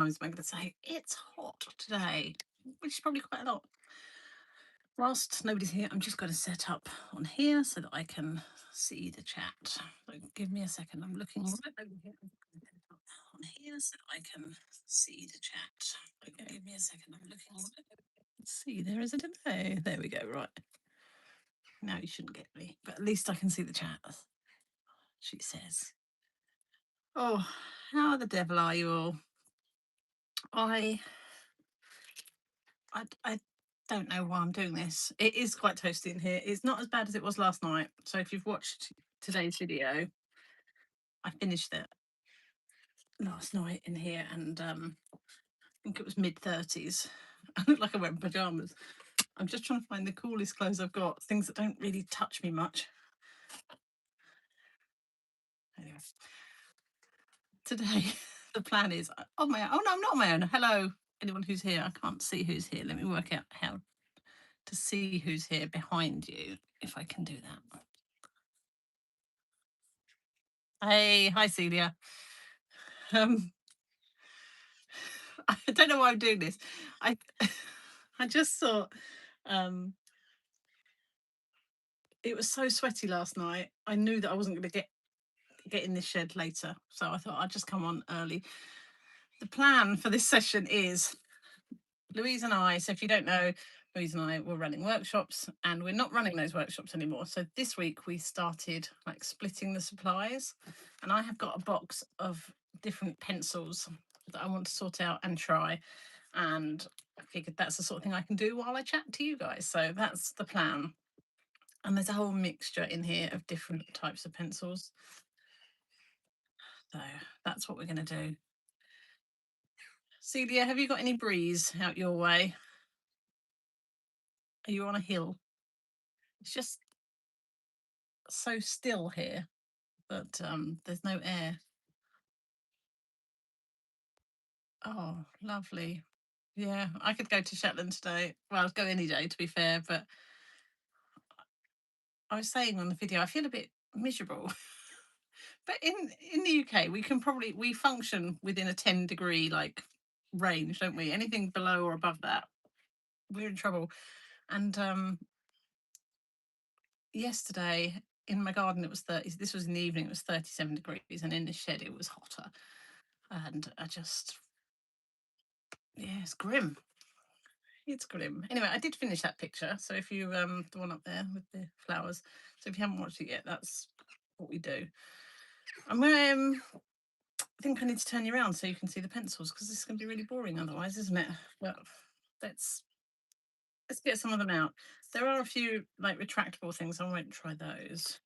I'm going to say it's hot today, which is probably quite a lot. Whilst nobody's here, I'm just going to set up on here so that I can see the chat. So give me a second. I'm looking right over here. I'm going to set up on here so that I can see the chat. Okay, give me a second. I'm looking right over here. Let's see, there is a delay. There we go. Right. Now you shouldn't get me, but at least I can see the chat. She says, "Oh, how the devil are you all? I I don't know why I'm doing this. It is quite toasty in here. It's not as bad as it was last night. So if you've watched today's video, I finished it last night in here, and I think it was mid-30s. I look like I went in pajamas. I'm just trying to find the coolest clothes I've got, things that don't really touch me much. Anyway, today the plan is on my own. Oh no, I'm not on my own. Hello, anyone who's here. I can't see who's here. Let me work out how to see who's here behind you, if I can do that. Hey, hi Celia. Um, I don't know why I'm doing this. I I just thought it was so sweaty last night. I knew that I wasn't going to get in this shed later, so I thought I'd just come on early. The plan for this session is Louise and I. So if you don't know, Louise and I were running workshops, and we're not running those workshops anymore. So this week we started like splitting the supplies, and I have got a box of different pencils that I want to sort out and try. And I figured that's the sort of thing I can do while I chat to you guys. So that's the plan. And there's a whole mixture in here of different types of pencils. So that's what we're going to do. Celia, have you got any breeze out your way? Are you on a hill? It's just so still here that there's no air. Oh, lovely. Yeah, I could go to Shetland today. Well, I'd go any day, to be fair, but I was saying on the video, I feel a bit miserable. But in the UK, we function within a 10-degree like range, don't we? Anything below or above that, we're in trouble. And yesterday in my garden it was 30. This was in the evening. It was 37 degrees, and in the shed it was hotter. And I just, yeah, it's grim. It's grim. Anyway, I did finish that picture. So if you the one up there with the flowers. So if you haven't watched it yet, that's what we do. I'm gonna I think I need to turn you around so you can see the pencils, because this is going to be really boring otherwise, isn't it? Well, let's get some of them out. There are a few like retractable things. I won't try those.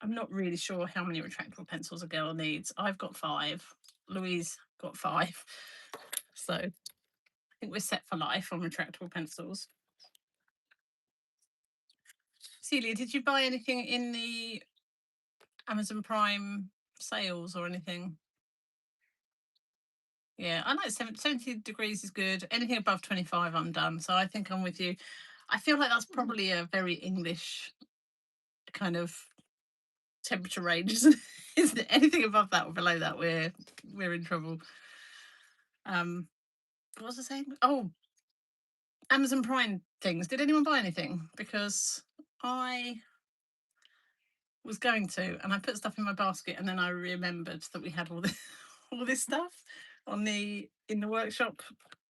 I'm not really sure how many retractable pencils a girl needs. I've got 5. Louise got 5. So I think we're set for life on retractable pencils. Celia, did you buy anything in the Amazon Prime sales or anything? Yeah, I like 70 degrees is good. Anything above 25, I'm done. So I think I'm with you. I feel like that's probably a very English kind of temperature range, isn't it? Anything above that or below that, we're in trouble. What was I saying? Oh, Amazon Prime things. Did anyone buy anything? Because I was going to, and I put stuff in my basket, and then I remembered that we had all this all this stuff in the workshop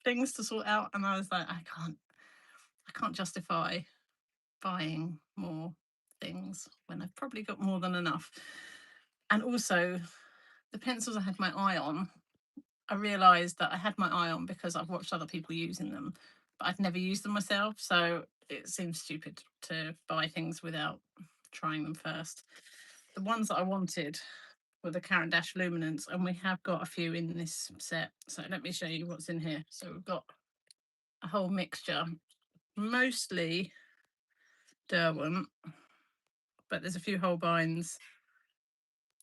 things to sort out, and I was like, I can't justify buying more things when I've probably got more than enough. And also, the pencils I had my eye on, I realised that I had my eye on because I've watched other people using them, but I've never used them myself. So it seems stupid to buy things without trying them first. The ones that I wanted were the Caran d'Ache Luminance, and we have got a few in this set. So let me show you what's in here. So we've got a whole mixture, mostly Derwent, but there's a few Holbeins.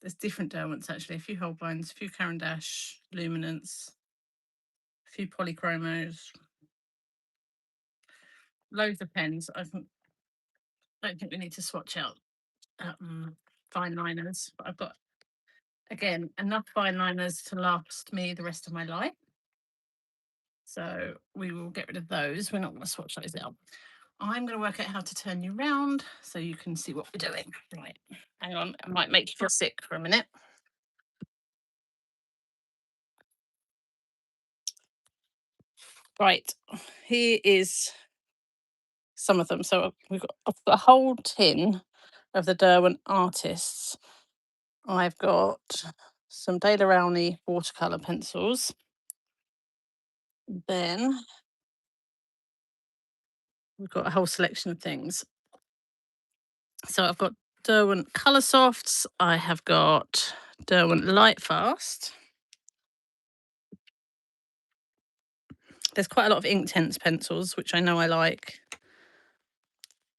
There's different Derwents actually, a few Holbeins, a few Caran d'Ache Luminance, a few Polychromos, loads of pens. I don't think we need to swatch out fine liners, but I've got Again, enough fine liners to last me the rest of my life. So we will get rid of those. We're not going to swatch those out. I'm going to work out how to turn you round so you can see what we're doing. Right. Hang on. I might make you feel sick for a minute. Right. Here is some of them. So I've got a whole tin of the Derwent artists. I've got some Dale Rowney watercolour pencils. Then we've got a whole selection of things. So I've got Derwent Colour Softs. I have got Derwent Lightfast. There's quite a lot of Inktense pencils, which I know I like.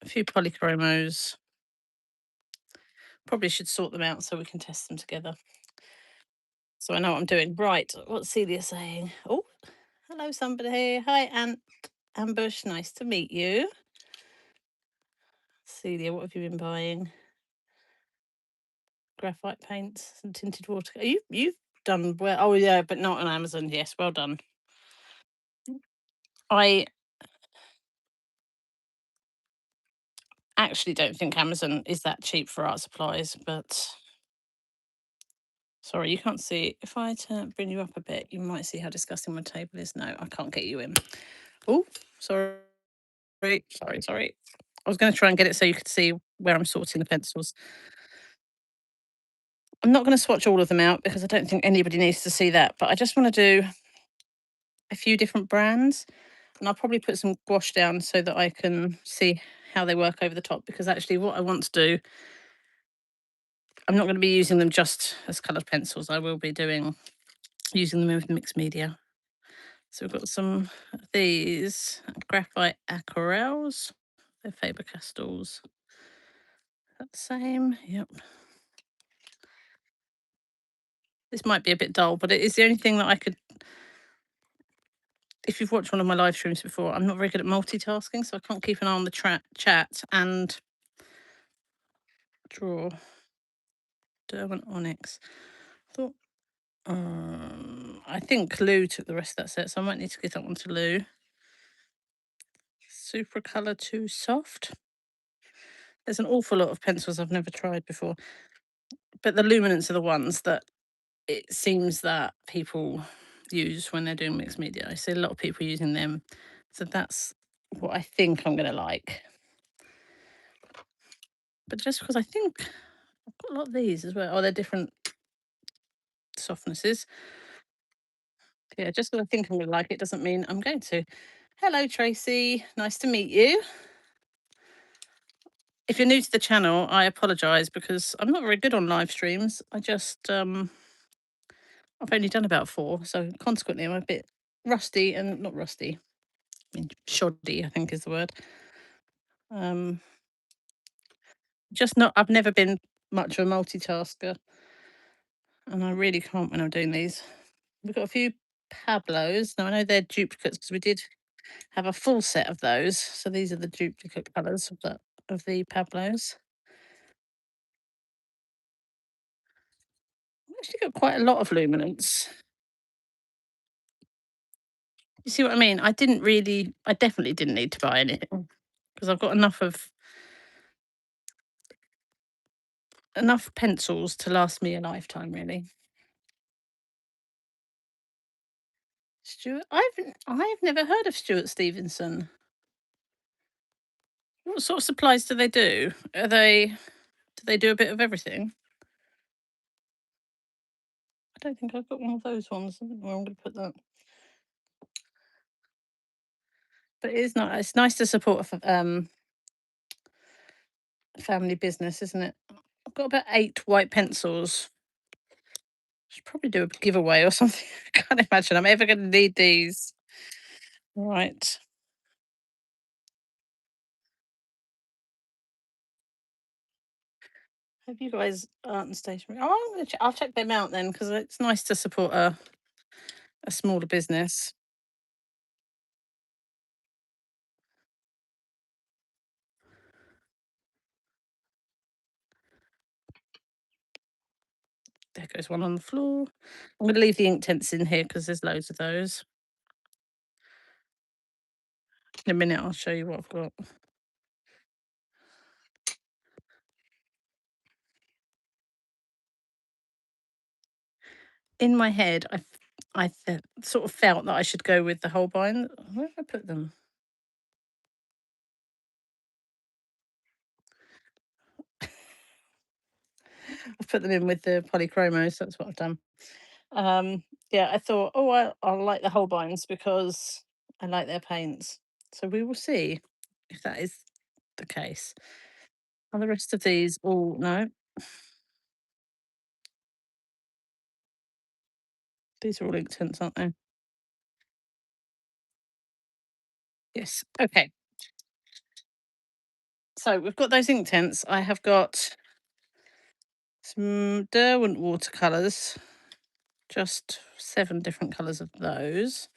A few polychromos. Probably should sort them out so we can test them together. So I know what I'm doing. Right, what's Celia saying? Oh, hello, somebody. Hi, Ambush. Nice to meet you. Celia, what have you been buying? Graphite paints and tinted water. You've done well. Oh yeah, but not on Amazon. Yes, well done. I actually don't think Amazon is that cheap for art supplies, but sorry, you can't see. If I bring you up a bit, you might see how disgusting my table is. No, I can't get you in. Oh, sorry. Sorry. I was going to try and get it so you could see where I'm sorting the pencils. I'm not going to swatch all of them out because I don't think anybody needs to see that, but I just want to do a few different brands, and I'll probably put some gouache down so that I can see how they work over the top, because actually what I want to do, I'm not going to be using them just as coloured pencils. I will be using them with mixed media. So we've got some of these graphite aquarelles. They're Faber-Castells. That the same? Yep. This might be a bit dull, but it is the only thing that I could. If you've watched one of my live streams before, I'm not very good at multitasking, so I can't keep an eye on the chat and draw. Derwent Onyx. Thought. I think Lou took the rest of that set, so I might need to give that one to Lou. Super Colour Too Soft. There's an awful lot of pencils I've never tried before, but the luminants are the ones that it seems that people use when they're doing mixed media. I see a lot of people using them, so that's what I think I'm going to like. But just because I think I've got a lot of these as well. Oh, they're different softnesses. Yeah, just because I think I'm going to like it doesn't mean I'm going to. Hello, Tracy. Nice to meet you. If you're new to the channel, I apologise because I'm not very good on live streams. I just, I've only done about 4, so consequently I'm a bit rusty, and not rusty, I mean shoddy, I think is the word. Just not, I've never been much of a multitasker, and I really can't when I'm doing these. We've got a few Pablos. Now I know they're duplicates because we did have a full set of those. So these are the duplicate colours of the Pablos. I've actually got quite a lot of luminance. You see what I mean? I definitely didn't need to buy anything because I've got enough pencils to last me a lifetime, really. Stuart, I've never heard of Stuart Stevenson. What sort of supplies do they do? Do they do a bit of everything? I don't think I've got one of those ones. I don't know where I'm going to put that. But it is not. It's nice to support a family business, isn't it? I've got about 8 white pencils. Should probably do a giveaway or something. I can't imagine I'm ever going to need these. Right. Have you guys art and stationery? Oh, I'll check them out then because it's nice to support a smaller business. There goes one on the floor. I'm going to leave the ink tents in here because there's loads of those. In a minute, I'll show you what I've got. In my head, sort of felt that I should go with the Holbein. Where did I put them? I've put them in with the polychromos. That's what I've done. Yeah, I thought, oh, I like the Holbeins because I like their paints. So we will see if that is the case. Are the rest of these all no? These are all ink tints, aren't they? Yes. Okay. So we've got those ink tints. I have got some Derwent watercolours, just 7 different colours of those.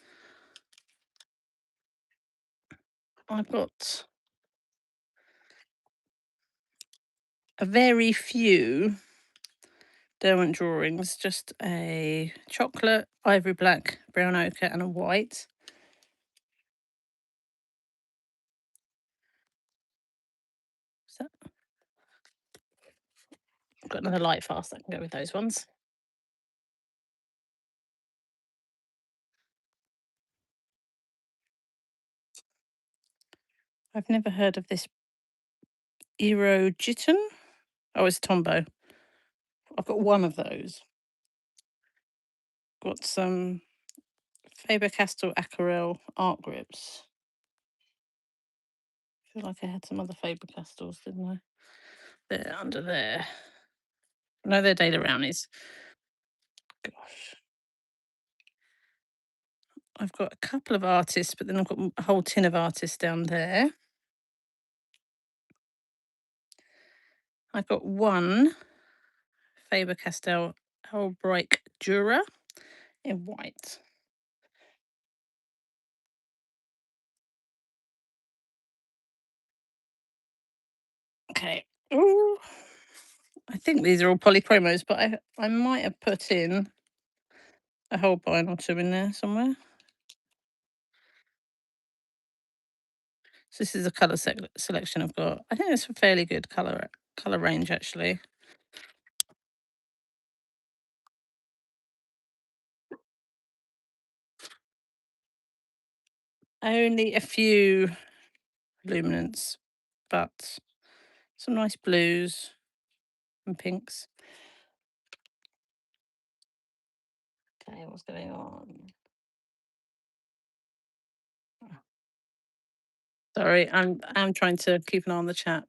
I've got a very few Derwent drawings, just a chocolate, ivory black, brown ochre, and a white. So I've got another light fast that can go with those ones. I've never heard of this Erogiton. Oh, it's Tombow. I've got one of those. Got some Faber-Castell Aquarelle art grips. I feel like I had some other Faber-Castells, didn't I? They're under there. No, they're Data Brownies. Gosh. I've got a couple of artists, but then I've got a whole tin of artists down there. I've got one Faber-Castell Albrecht Dürer in white. Okay. Ooh. I think these are all polychromos, but I might have put in a Holbein or two in there somewhere. So this is a colour selection I've got. I think it's a fairly good colour range actually. Only a few luminants, but some nice blues and pinks. Okay, what's going on? Sorry, I'm trying to keep an eye on the chat.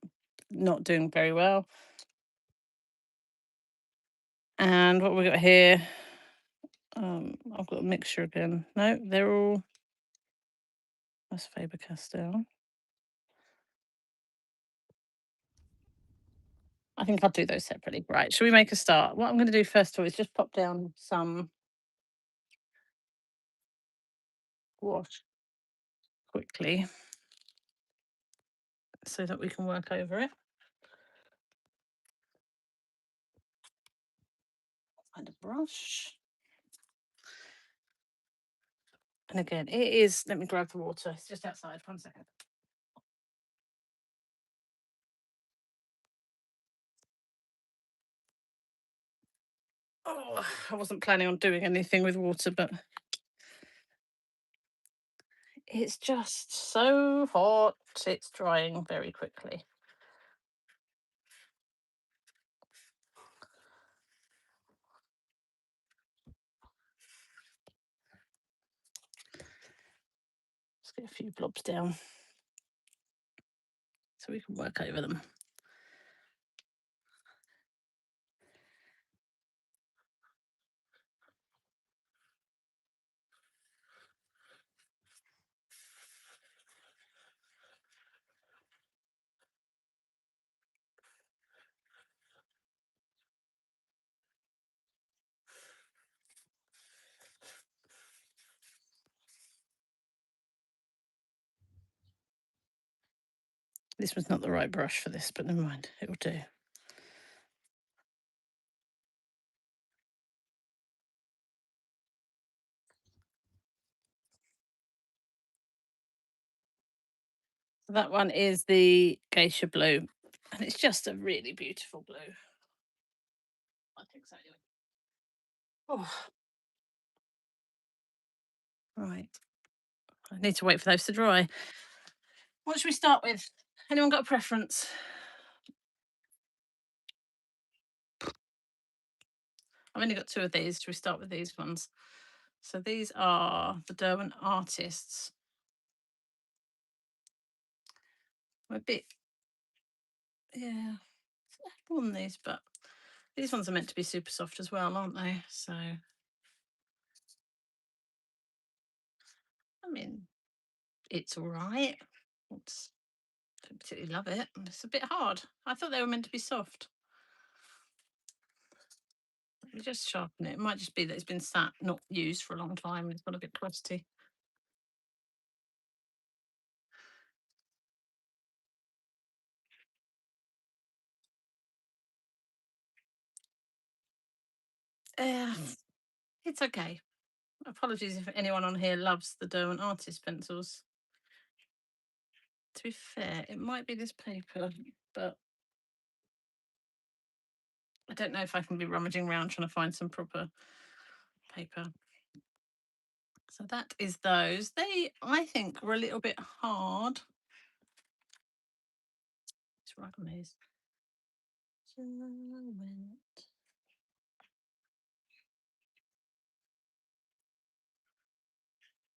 Not doing very well. And what we got here? I've got a mixture again. No, they're all. That's Faber-Castell. I think I'll do those separately. Right, shall we make a start? What I'm going to do first of all is just pop down some wash quickly so that we can work over it. Find a brush. And again, it is, let me grab the water. It's just outside. 1 second. Oh, I wasn't planning on doing anything with water, but it's just so hot. It's drying very quickly. Let's get a few blobs down so we can work over them. This was not the right brush for this, but never mind, it will do. That one is the geisha blue, and it's just a really beautiful blue. I think so. Anyway. Oh, right. I need to wait for those to dry. What should we start with? Anyone got a preference? I've only got two of these. Should we start with these ones? So these are the Derwent Artists. I'm a bit, yeah, I've worn these, but these ones are meant to be super soft as well, aren't they? So, I mean, it's all right. It's, I don't particularly love it. It's a bit hard. I thought they were meant to be soft. Let me just sharpen it. It might just be that it's been sat, not used for a long time. It's got a bit crusty. Uh, it's okay. Apologies if anyone on here loves the Derwent Artist pencils. To be fair, it might be this paper, but I don't know if I can be rummaging around trying to find some proper paper. So that is those. They, I think, were a little bit hard. Let's write on these.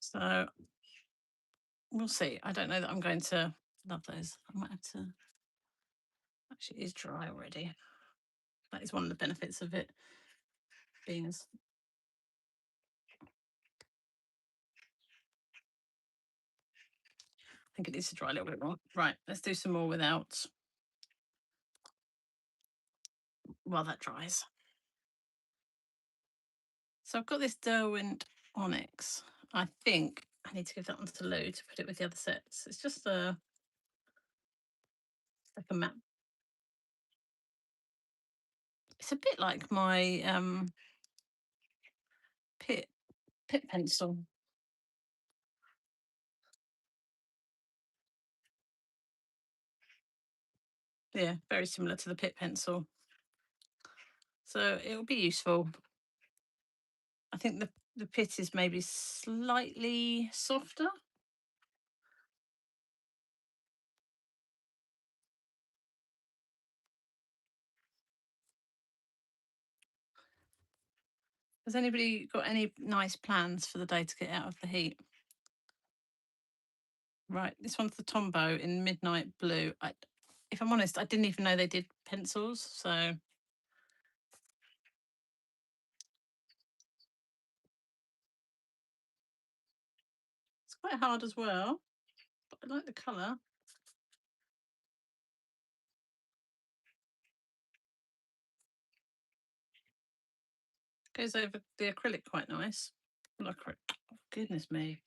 So we'll see. I don't know that I'm going to love those. I might have to. Actually, it is dry already. That is one of the benefits of it being as. I think it needs to dry a little bit more. Right, let's do some more without. While that dries. So I've got this Derwent Onyx. I think I need to give that one to Lou to put it with the other sets. It's just like a map. It's a bit like my pit pencil. Yeah, very similar to the pit pencil. So it'll be useful. I think the pit is maybe slightly softer. Has anybody got any nice plans for the day to get out of the heat? Right, this one's the Tombow in Midnight Blue. If I'm honest, I didn't even know they did pencils, so it's quite hard as well. But I like the colour. Goes over the acrylic quite nice. Oh, goodness me.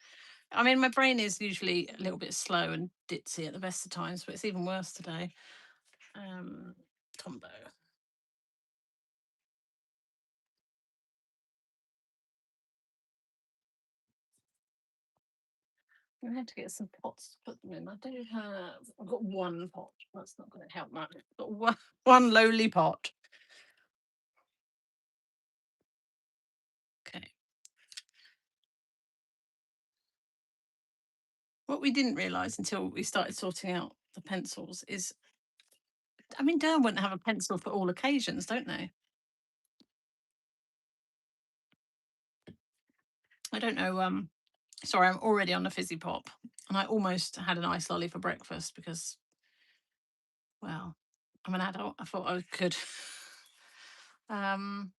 I mean, my brain is usually a little bit slow and ditzy at the best of times, but it's even worse today. Tombow. I'm going to have to get some pots to put them in. I don't have. I've got one pot. That's not going to help much. I've got one lowly pot. Okay. What we didn't realise until we started sorting out the pencils is, I mean, Derwent have a pencil for all occasions, don't they? I don't know. Sorry, I'm already on a fizzy pop, and I almost had an ice lolly for breakfast because, well, I'm an adult. I thought I could. um,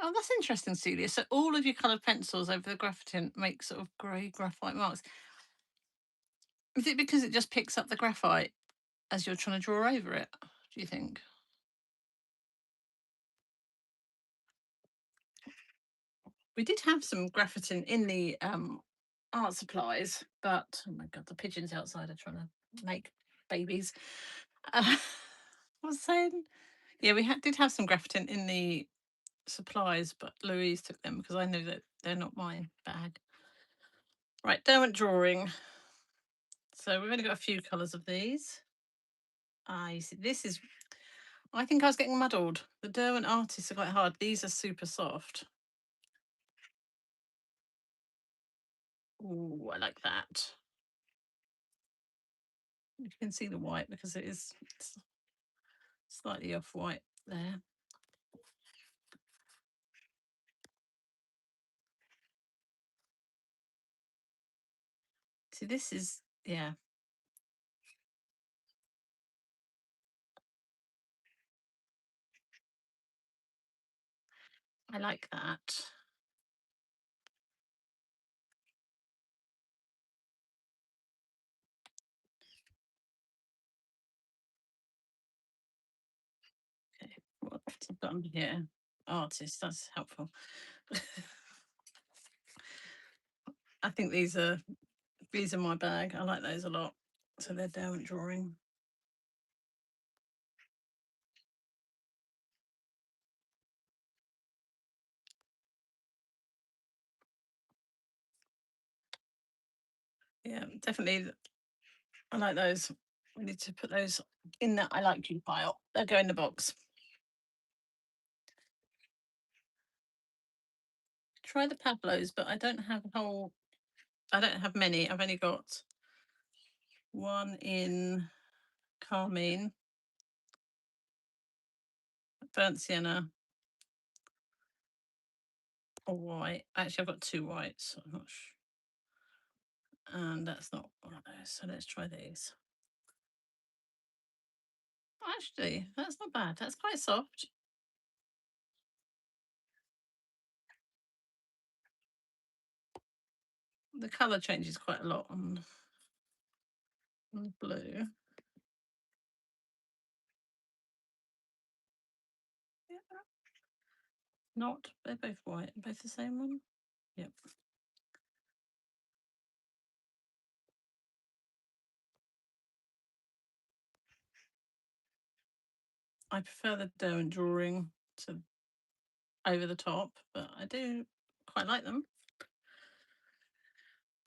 oh, that's interesting, Celia. So all of your coloured pencils over the graphite make sort of grey graphite marks. Is it because it just picks up the graphite as you're trying to draw over it? Do you think? We did have some graphite in the art supplies, but oh my god, the pigeons outside are trying to make babies. Uh, I was saying, yeah, we did have some graphite in the supplies, but Louise took them because I knew that they're not my bag. Right, Derwent drawing. So we've only got a few colours of these. You see, this is, I think I was getting muddled. The Derwent artists are quite hard. These are super soft. Ooh, I like that. You can see the white because it is slightly off white there. See, this is, yeah. I like that. Okay, what I've got on here? Artist, that's helpful. I think these are my bag. I like those a lot. So they're Derwent drawing. Yeah, definitely. I like those. We need to put those in that I like you pile. They'll go in the box. Try the Pablos, but I don't have a whole. I don't have many. I've only got one in carmine, burnt sienna, or white. Actually, I've got two whites. So I'm not sure. And that's not one of those. So let's try these. Actually, that's not bad. That's quite soft. The colour changes quite a lot on the blue. Yeah. Not. They're both white. Both the same one. Yep. I prefer the Derwent drawing to over the top, but I do quite like them.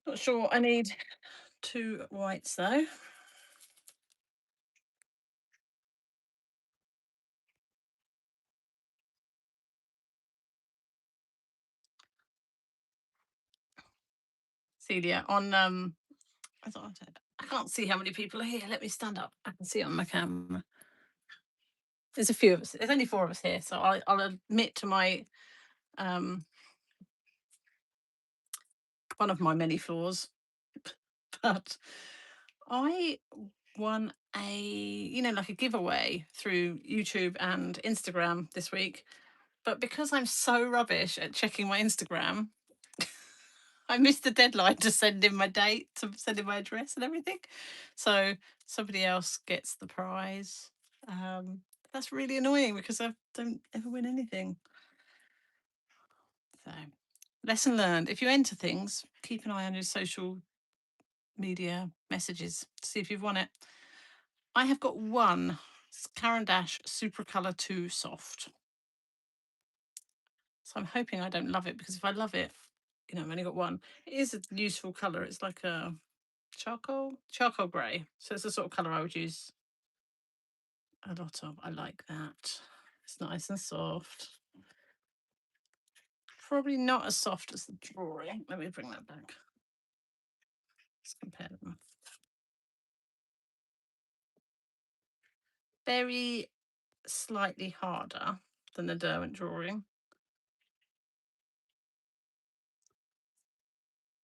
Not sure I need two whites though. Celia, on I thought I can't see how many people are here. Let me stand up. I can see it on my camera. There's a few of us. There's only four of us here, so I'll admit to my um one of my many flaws. But I won like a giveaway through YouTube and Instagram this week. But because I'm so rubbish at checking my Instagram, I missed the deadline to send in my date, to send in my address and everything. So somebody else gets the prize. Um, that's really annoying because I don't ever win anything. So, lesson learned: if you enter things, keep an eye on your social media messages to see if you've won it. I have got one Caran d'Ache Super Color 2 Soft. So I'm hoping I don't love it, because if I love it, I've only got one. It is a useful colour. It's like a charcoal grey. So it's the sort of colour I would use a lot of. I like that. It's nice and soft. Probably not as soft as the drawing. Let me bring that back. Let's compare them. Very slightly harder than the Derwent drawing,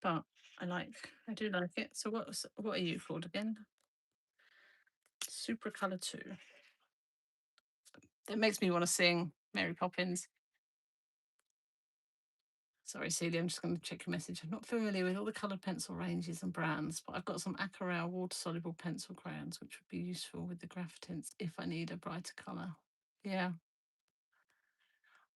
but I do like it. So what are you called again? Super Color 2. It makes me want to sing Mary Poppins. Sorry, Celia, I'm just going to check your message. I'm not familiar with all the coloured pencil ranges and brands, but I've got some Aquarelle water-soluble pencil crayons, which would be useful with the graph tints if I need a brighter colour. Yeah.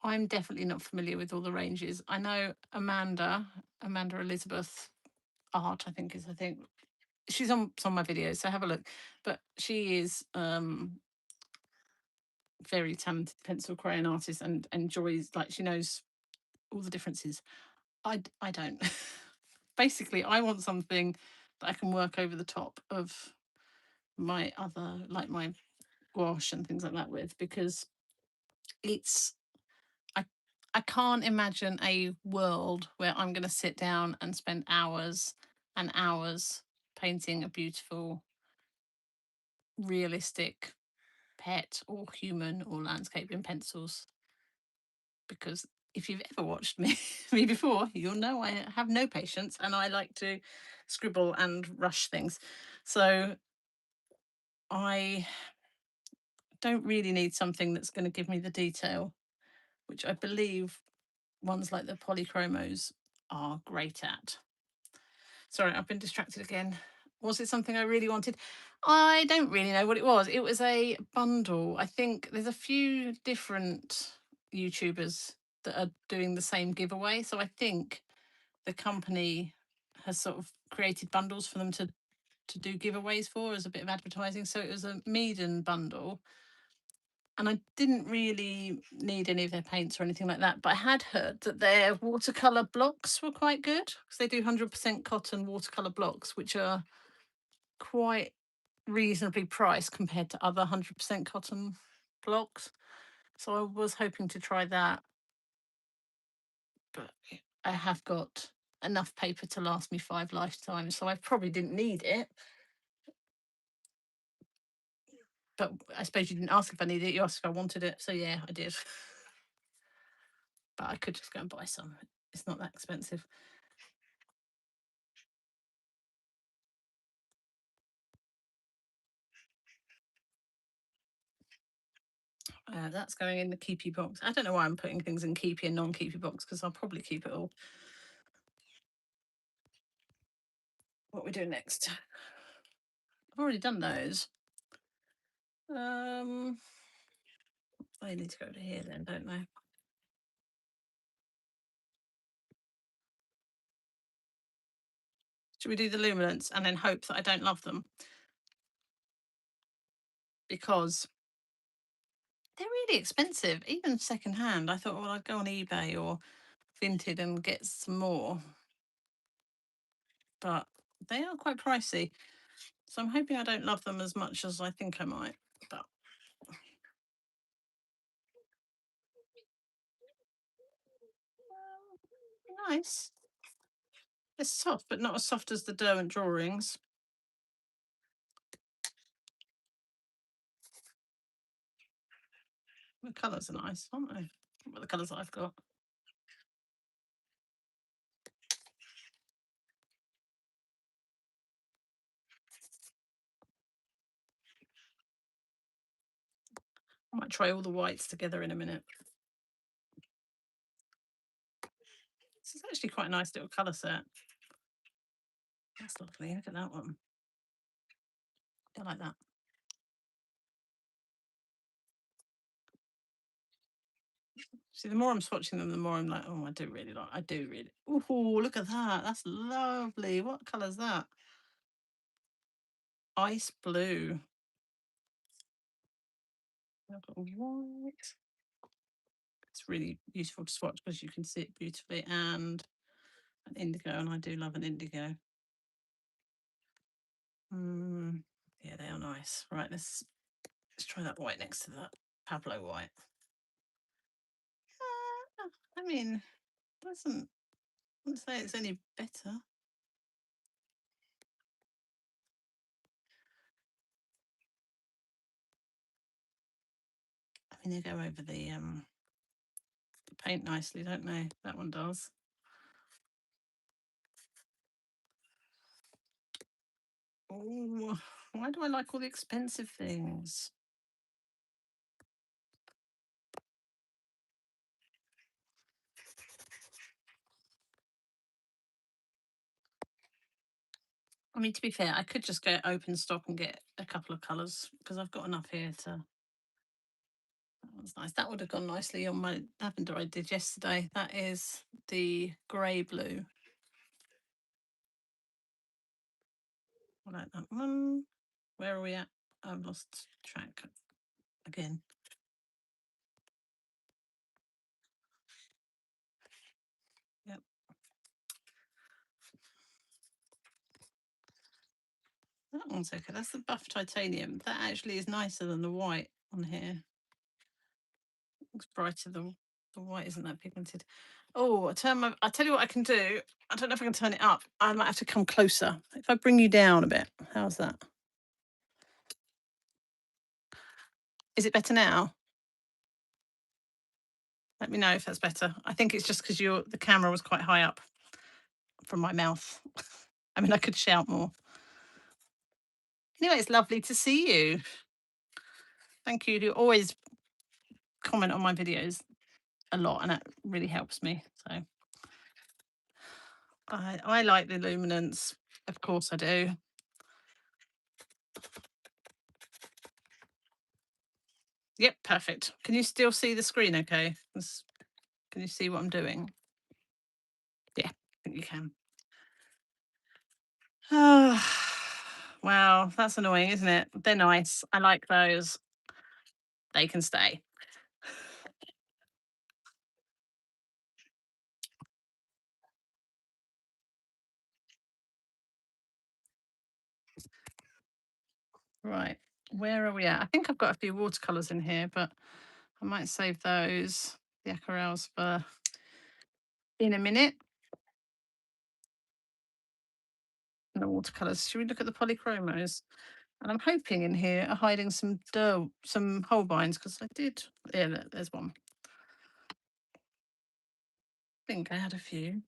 I'm definitely not familiar with all the ranges. I know Amanda Elizabeth Art, I think she's on some of my videos, so have a look. But she is very talented pencil crayon artist and enjoys, like, she knows all the differences. I don't. basically, I want something that I can work over the top of my other, like my gouache and things like that with, because it's I I can't imagine a world where I'm going to sit down and spend hours and hours painting a beautiful, realistic pet or human or landscape in pencils. Because if you've ever watched me me before, you'll know I have no patience and I like to scribble and rush things. So I don't really need something that's going to give me the detail, which I believe ones like the polychromos are great at. Sorry, I've been distracted again. Was it something I really wanted? I don't really know what it was. It was a bundle. I think there's a few different YouTubers that are doing the same giveaway. So I think the company has sort of created bundles for them to do giveaways for as a bit of advertising. So it was a Meaden bundle. And I didn't really need any of their paints or anything like that, but I had heard that their watercolor blocks were quite good because they do 100% cotton watercolor blocks, which are quite reasonably priced compared to other 100% cotton blocks. So I was hoping to try that, but I have got enough paper to last me 5 lifetimes, so I probably didn't need it. But I suppose you didn't ask if I needed it, you asked if I wanted it. So yeah, I did. But I could just go and buy some. It's not that expensive. That's going in the keepy box. I don't know why I'm putting things in keepy and non-keepy box because I'll probably keep it all. What we do next? I've already done those. They need to go to here then, don't they? Should we do the luminants and then hope that I don't love them? Because they're really expensive, even secondhand. I thought, well, I'd go on eBay or Vinted and get some more, but they are quite pricey. So I'm hoping I don't love them as much as I think I might. But nice. It's soft, but not as soft as the Derwent drawings. The colours are nice, aren't they? What the colours I've got. I might try all the whites together in a minute. This is actually quite a nice little colour set. That's lovely. Look at that one. I like that. See, the more I'm swatching them, the more I'm like, oh, I do really like. I do really. Oh, look at that. That's lovely. What colour's that? Ice blue. I've got white. It's really useful to swatch because you can see it beautifully, and an indigo, and I do love an indigo. Yeah, they are nice. Right, let's try that white next to that Pablo white. I mean, doesn't I wouldn't say it's any better. I mean, they go over the paint nicely, don't they? That one does. Oh, why do I like all the expensive things? I mean, to be fair, I could just go open stock and get a couple of colours because I've got enough here to. That one's nice. That would have gone nicely on my lavender I did yesterday. That is the grey blue. I like that one. Where are we at? I've lost track again. Yep. One second, that's the buff titanium. That actually is nicer than the white on here. Looks brighter. The white isn't that pigmented. Oh, I tell you what I can do. I don't know if I can turn it up. I might have to come closer. If I bring you down a bit, how's that? Is it better now? Let me know if that's better. I think it's just because the camera was quite high up from my mouth. I mean, I could shout more. Anyway, it's lovely to see you. Thank you. You always comment on my videos a lot, and that really helps me. So I like the luminance. Of course I do. Yep, perfect. Can you still see the screen okay? Can you see what I'm doing? Yeah, I think you can. Oh, wow, that's annoying, isn't it? They're nice. I like those. They can stay. Right, where are we at? I think I've got a few watercolours in here, but I might save those, the aquarelles, for in a minute. And the watercolours. Should we look at the polychromos? And I'm hoping in here are hiding some Holbeins, because I did. Yeah, there's one. I think I had a few.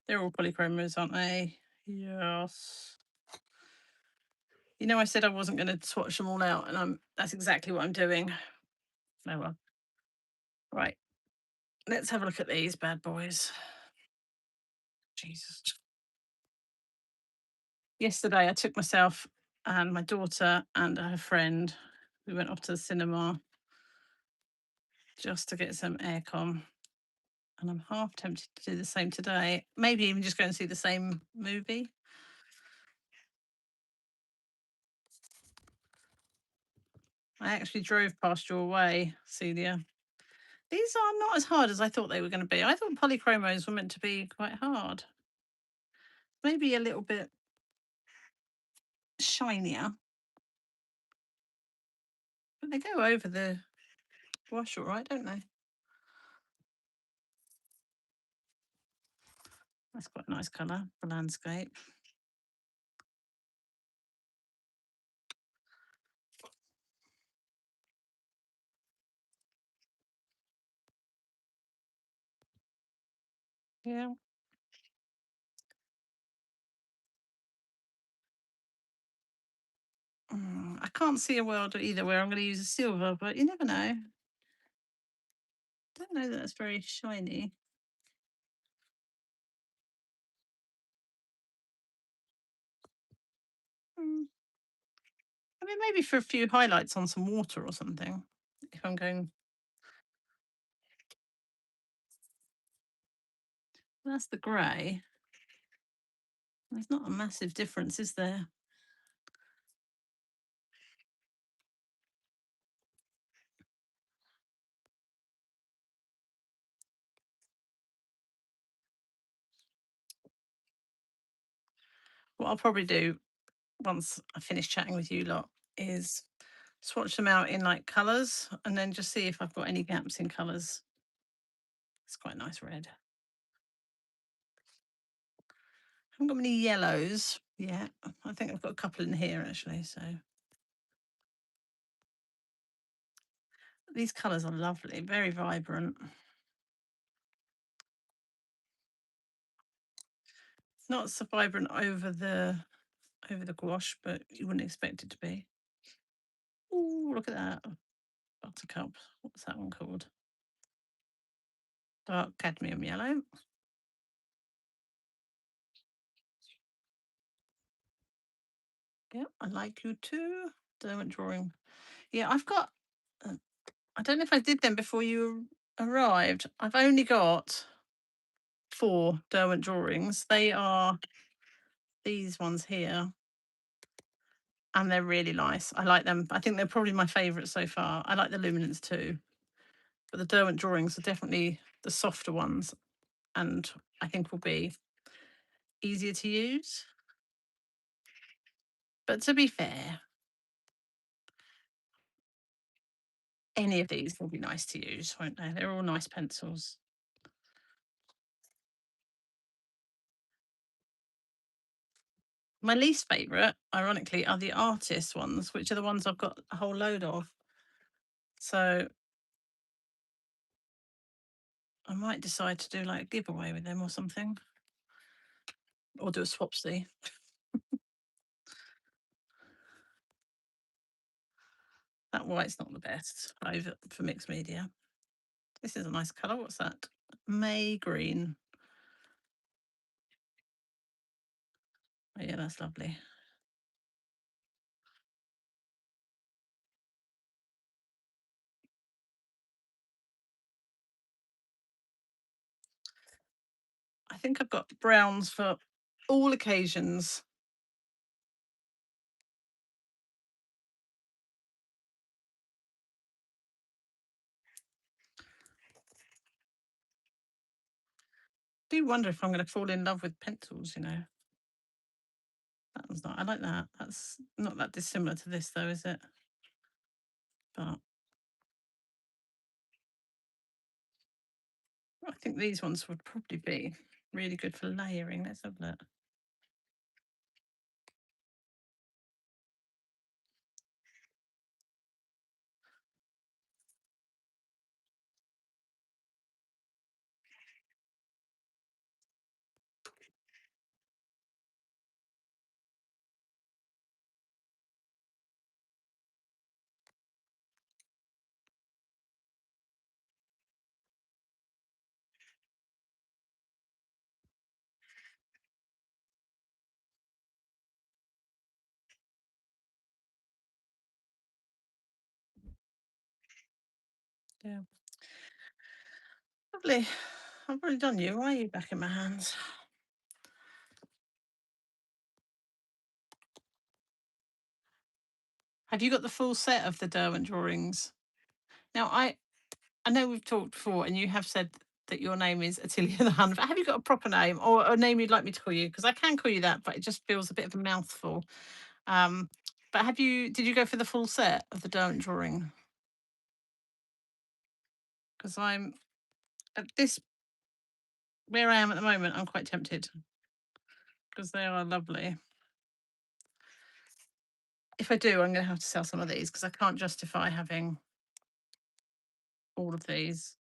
They're all polychromos, aren't they? Yes. You know, I said I wasn't going to swatch them all out, and that's exactly what I'm doing. Oh well. Right. Let's have a look at these bad boys. Jesus. Yesterday I took myself and my daughter and her friend. We went off to the cinema just to get some aircon. And I'm half tempted to do the same today. Maybe even just go and see the same movie. I actually drove past your way, Celia. These are not as hard as I thought they were going to be. I thought polychromos were meant to be quite hard. Maybe a little bit shinier. But they go over the wash all right, don't they? That's quite a nice colour for landscape. Yeah. I can't see a world either where I'm going to use a silver, but you never know. Don't know that it's very shiny. Mm, I mean, maybe for a few highlights on some water or something. If I'm going, that's the grey. There's not a massive difference, is there? What I'll probably do once I finish chatting with you lot is swatch them out in like colours and then just see if I've got any gaps in colours. It's quite a nice red. Haven't got many yellows yet. I think I've got a couple in here actually. So these colours are lovely, very vibrant. It's not so vibrant over the gouache, but you wouldn't expect it to be. Oh, look at that. Buttercup. What's that one called? Dark cadmium yellow. Yeah, I like you too. Derwent drawing. Yeah, I've got. I don't know if I did them before you arrived. I've only got 4 Derwent drawings. They are these ones here, and they're really nice. I like them. I think they're probably my favourite so far. I like the luminance too, but the Derwent drawings are definitely the softer ones, and I think will be easier to use. But to be fair, any of these will be nice to use, won't they? They're all nice pencils. My least favourite, ironically, are the artist ones, which are the ones I've got a whole load of. So I might decide to do like a giveaway with them or something, or do a swapsy. That white's not the best over for mixed media. This is a nice colour. What's that? May green. Oh, yeah, that's lovely. I think I've got browns for all occasions. I do wonder if I'm going to fall in love with pencils, you know. That was not, I like that. That's not that dissimilar to this though, is it? But I think these ones would probably be really good for layering. Let's have a look. Yeah. Lovely. I've already done you. Why are you back in my hands? Have you got the full set of the Derwent drawings? Now, I know we've talked before, and you have said that your name is Attilia the Hun, but have you got a proper name or a name you'd like me to call you? Because I can call you that, but it just feels a bit of a mouthful. Um, but did you go for the full set of the Derwent drawing? Because I'm at this, where I am at the moment, I'm quite tempted because they are lovely. If I do, I'm going to have to sell some of these because I can't justify having all of these.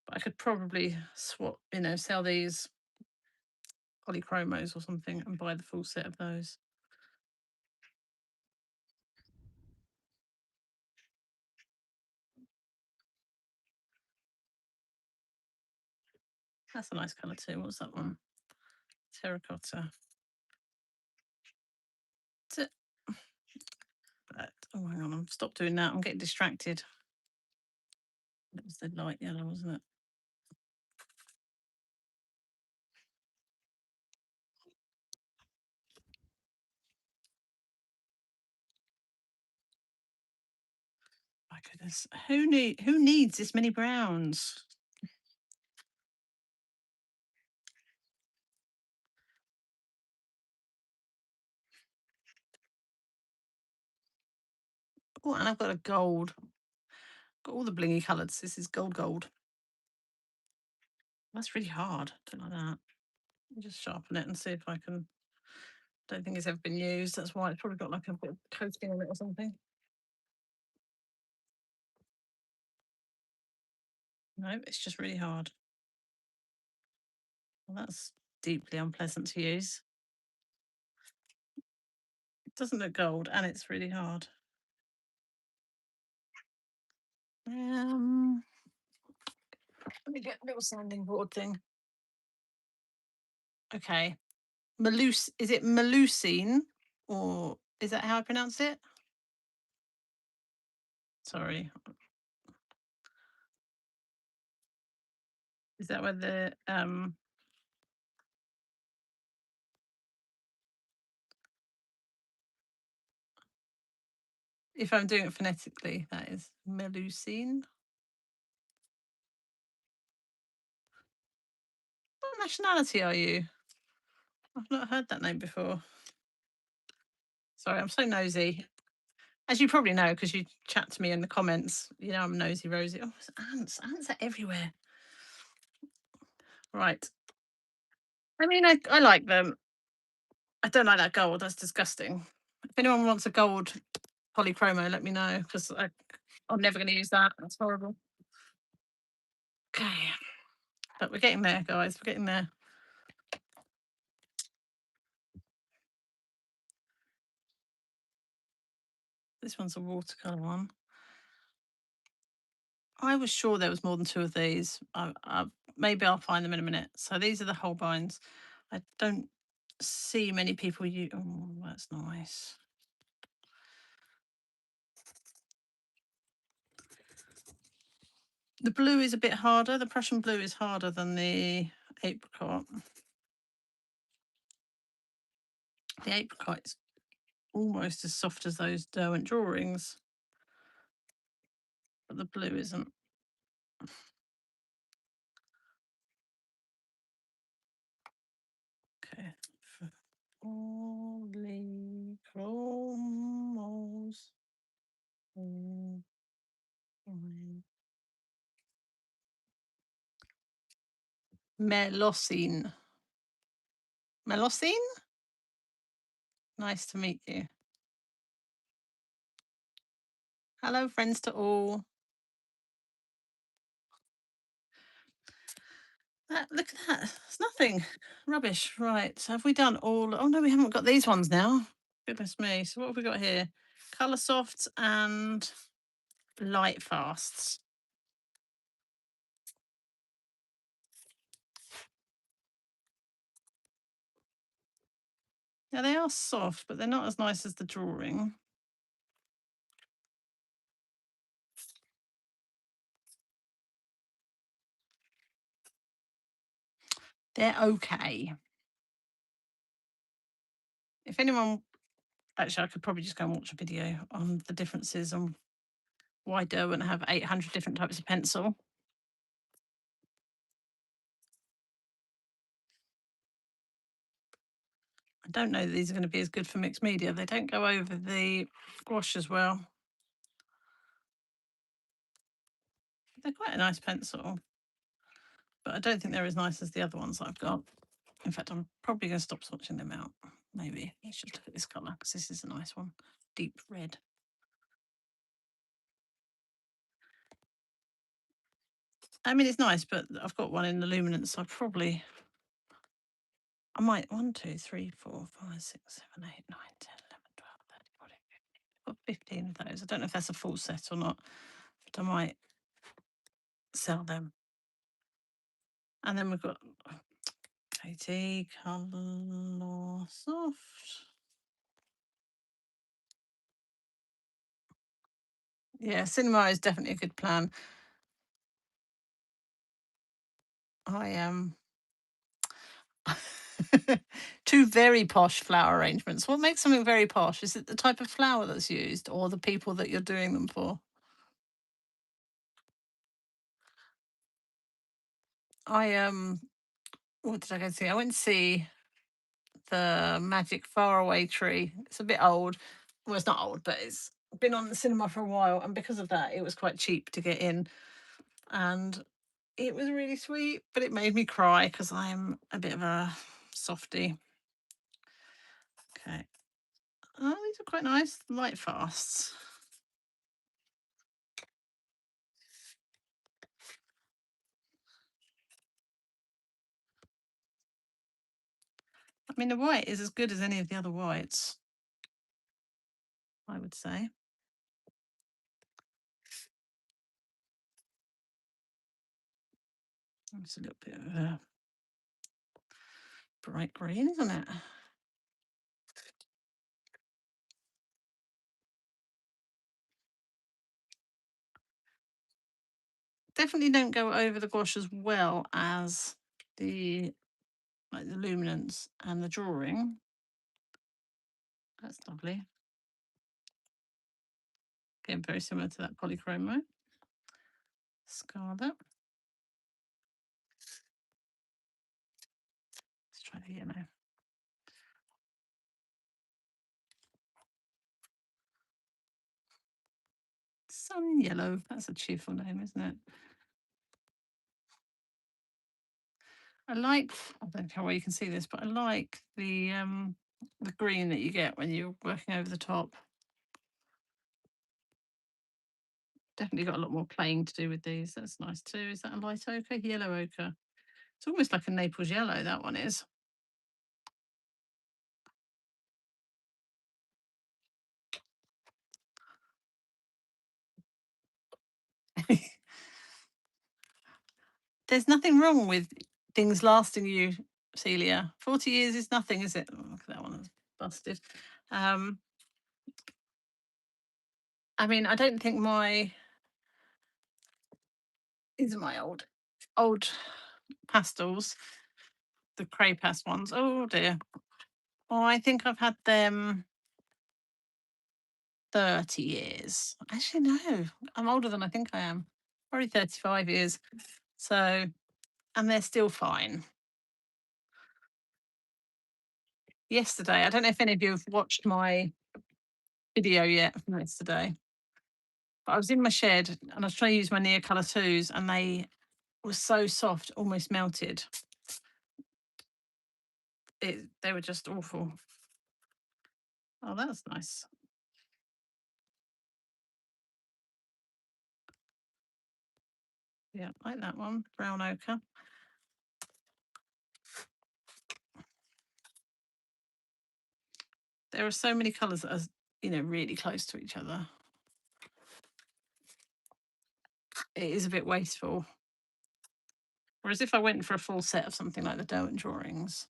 But I could probably swap, sell these polychromos or something and buy the full set of those. That's a nice colour too. What's that one? Terracotta. Oh, hang on. I've stopped doing that. I'm getting distracted. It was the light yellow, wasn't it? My goodness. Who needs this many browns? Oh, and I've got a gold. Got all the blingy colours. This is gold. That's really hard. Don't like that. I'll just sharpen it and see if I can. Don't think it's ever been used. That's why it's probably got like a bit of coating on it or something. No, it's just really hard. Well, that's deeply unpleasant to use. It doesn't look gold and it's really hard. Let me get a little sanding board thing. Okay. Is it Melusine or is that how I pronounce it? Sorry. Is that where the if I'm doing it phonetically, that is Melusine. What nationality are you? I've not heard that name before. Sorry, I'm so nosy. As you probably know, because you chat to me in the comments, you know I'm nosy Rosie. Oh, it's ants. Ants are everywhere. Right. I mean, I like them. I don't like that gold. That's disgusting. If anyone wants a gold polychromo, let me know because I'm never going to use that. That's horrible. Okay. But we're getting there, guys. We're getting there. This one's a watercolour one. I was sure there was more than two of these. Maybe I'll find them in a minute. So these are the Holbeins. I don't see many people use. Oh, that's nice. The blue is a bit harder. The Prussian blue is harder than the apricot. The apricot is almost as soft as those Derwent drawings, but the blue isn't. Okay. Polychromos. Melocene. Melocene? Nice to meet you. Hello, friends to all. Look at that. It's nothing. Rubbish. Right. So have we done all? Oh, no, we haven't got these ones now. Goodness me. So what have we got here? Colour softs and light fasts. Now they are soft, but they're not as nice as the drawing. They're okay. If anyone, actually, I could probably just go and watch a video on the differences on why Derwent have 800 different types of pencil. I don't know that these are going to be as good for mixed media. They don't go over the gouache as well. They're quite a nice pencil, but I don't think they're as nice as the other ones I've got. In fact, I'm probably going to stop swatching them out. Maybe. Let's just look at this colour because this is a nice one. Deep red. I mean, it's nice, but I've got one in the luminance, so I might 1, 2, 3, 4, 5, 6, 7, 8, 9, 10, 11, 12, 13, 14, 15. I've got 15 of those. I don't know if that's a full set or not, but I might sell them. And then we've got KT Colour Soft. Yeah, cinema is definitely a good plan. I am. 2 very posh flower arrangements. What makes something very posh? Is it the type of flower that's used or the people that you're doing them for? What did I go see? I went to see the Magic Faraway Tree. It's a bit old. Well, it's not old, but it's been on the cinema for a while, and because of that, it was quite cheap to get in. And it was really sweet, but it made me cry because I'm a bit of a softie. Okay. Oh, these are quite nice. Light fasts. I mean, the white is as good as any of the other whites, I would say. It's a little bit of a bright green, isn't it? Definitely don't go over the gouache as well as the like the luminance and the drawing. That's lovely. Again, very similar to that polychromo. Scarlet. Let's try the yellow. Sun yellow. That's a cheerful name, isn't it? I like, I don't know where you can see this, but I like the green that you get when you're working over the top. Definitely got a lot more playing to do with these. That's nice too. Is that a light ochre? Yellow ochre. It's almost like a Naples yellow, that one is. There's nothing wrong with things lasting you, Celia. 40 years is nothing, is it? Oh, look at that one, that's busted. Um, I mean, I don't think these are my old pastels, the Cray-Pass ones. Oh dear. Oh, I think I've had them 30 years. Actually, no, I'm older than I think I am. Probably 35 years. So, and they're still fine. Yesterday, I don't know if any of you have watched my video yet from yesterday, but I was in my shed and I was trying to use my Neocolor 2s and they were so soft, almost melted. They were just awful. Oh, that's nice. Yeah, like that one, brown ochre. There are so many colours that are, really close to each other. It is a bit wasteful. Whereas if I went for a full set of something like the Derwent drawings,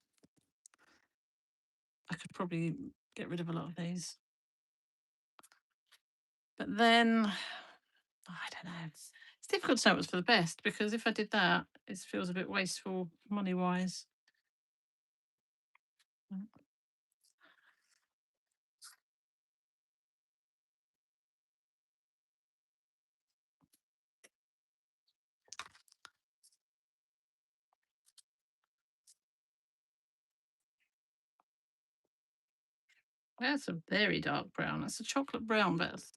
I could probably get rid of a lot of these. But then, I don't know. It's difficult to know what's for the best because if I did that, it feels a bit wasteful money-wise. That's a very dark brown. That's a chocolate brown, but it's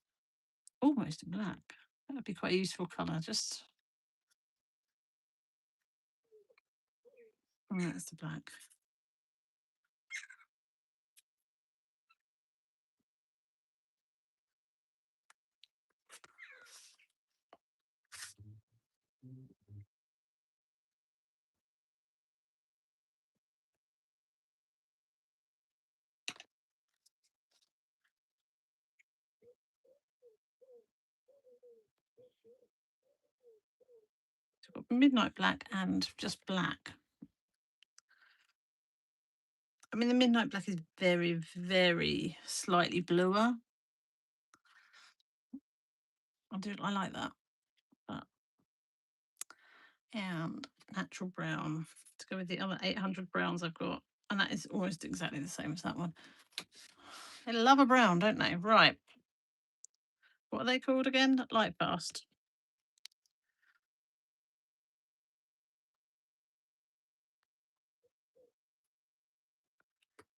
almost a black. That would be quite a useful colour. Just, that's the black. So I've got midnight black and just black. I mean, the midnight black is very, very slightly bluer. I like that. But, and natural brown to go with the other 800 browns I've got. And that is almost exactly the same as that one. They love a brown, don't they? Right. What are they called again? Light fast.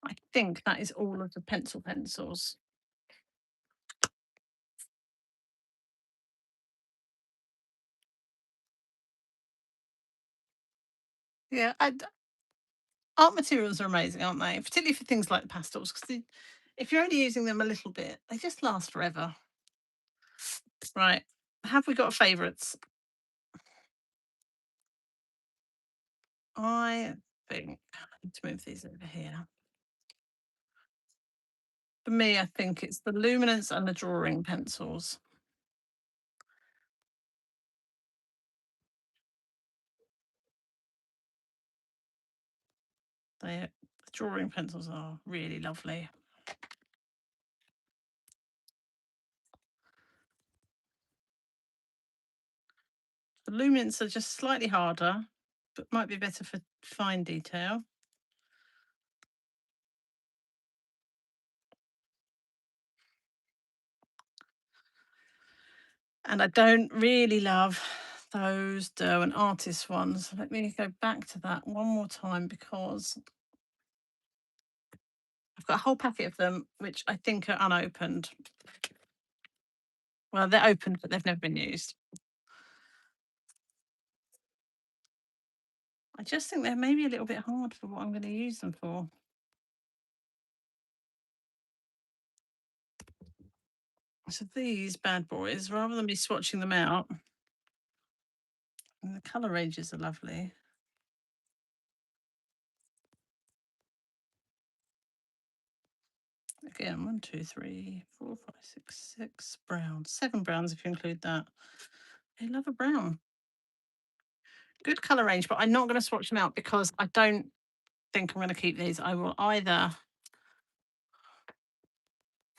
I think that is all of the pencils. Yeah, art materials are amazing, aren't they? Particularly for things like pastels, because if you're only using them a little bit, they just last forever. Right. Have we got favourites? I think I need to move these over here. For me, I think it's the luminance and the drawing pencils. The drawing pencils are really lovely. The luminance are just slightly harder, but might be better for fine detail. And I don't really love those Derwent Artist ones. Let me go back to that one more time because I've got a whole packet of them, which I think are unopened. Well, they're open, but they've never been used. I just think they're maybe a little bit hard for what I'm going to use them for. So these bad boys, rather than me swatching them out, and the colour ranges are lovely. Again, 1, 2, 3, 4, 5, 6, 6 browns. 7 browns if you include that. I love a brown. Good colour range, but I'm not going to swatch them out because I don't think I'm going to keep these. I will either,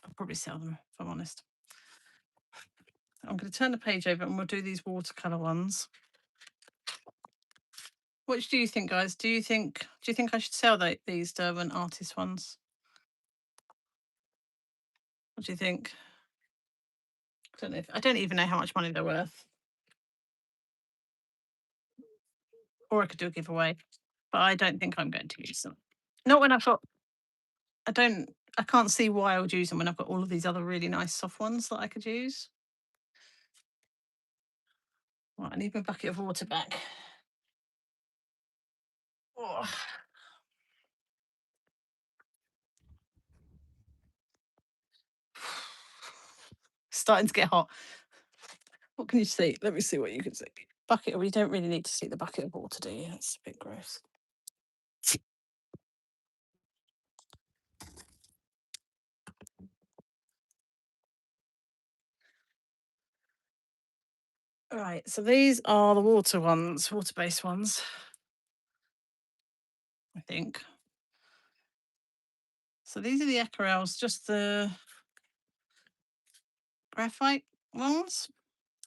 I'll probably sell them if I'm honest. I'm going to turn the page over and we'll do these watercolour ones. Which do you think, guys? Do you think I should sell these Derwent artist ones? What do you think? I don't even know how much money they're worth. Or I could do a giveaway. But I don't think I'm going to use them. Not when I've got I can't see why I would use them when I've got all of these other really nice soft ones that I could use. Right, I need my bucket of water back. Oh. Starting to get hot. What can you see? Let me see what you can see. Bucket, we don't really need to see the bucket of water, do you? That's a bit gross. All right, so these are the water-based ones, I think. So these are the aquarels, just the graphite ones.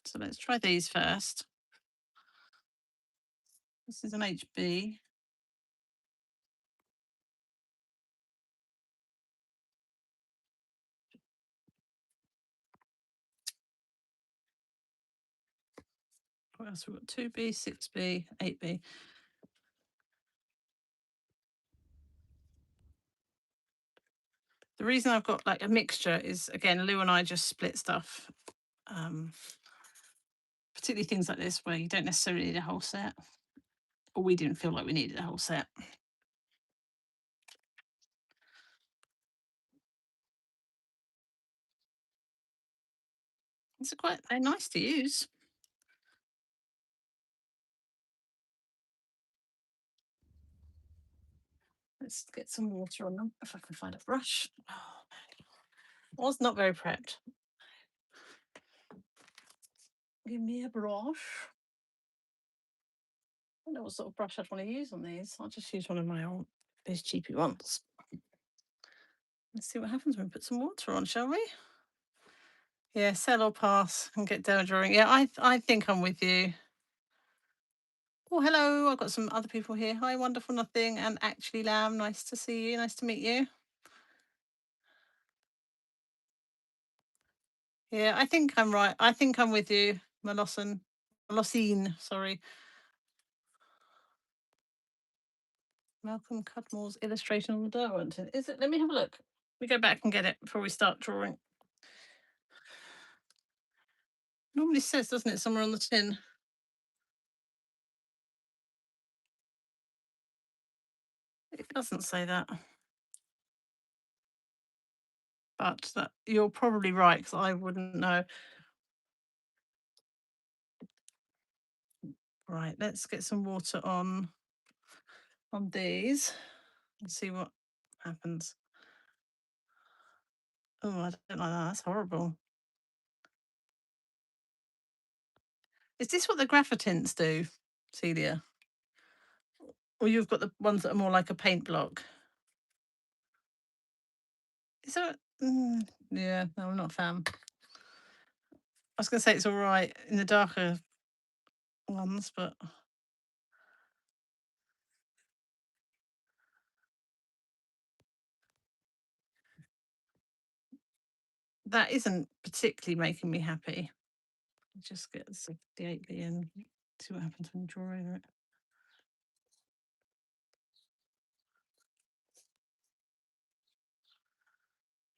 So let's try these first. This is an HB. What else? We've got 2B, 6B, 8B. The reason I've got like a mixture is, again, Lou and I just split stuff. Particularly things like this where you don't necessarily need a whole set. Or we didn't feel like we needed a whole set. They're nice to use. Let's get some water on them if I can find a brush. Oh, I was not very prepped. Give me a brush. I don't know what sort of brush I'd want to use on these. I'll just use one of my old, these cheapy ones. Let's see what happens when we put some water on, shall we? Yeah, sell or pass and get down drawing. Yeah, I think I'm with you. Oh, hello. I've got some other people here. Hi, Wonderful Nothing and Actually Lamb. Nice to see you. Nice to meet you. Yeah, I think I'm right. I think I'm with you, Malossine, sorry. Malcolm Cudmore's illustration on the Derwent. Is it? Let me have a look. We go back and get it before we start drawing. Normally says, doesn't it, somewhere on the tin? It doesn't say that. But you're probably right because I wouldn't know. Right, let's get some water on these and see what happens. Oh, I don't like that. That's horrible. Is this what the graphitints do, Celia? Or you've got the ones that are more like a paint block? Is that? Yeah, no, I'm not a fan. I was going to say it's all right in the darker ones, but that isn't particularly making me happy. Just get the 8B and see what happens when you draw over it.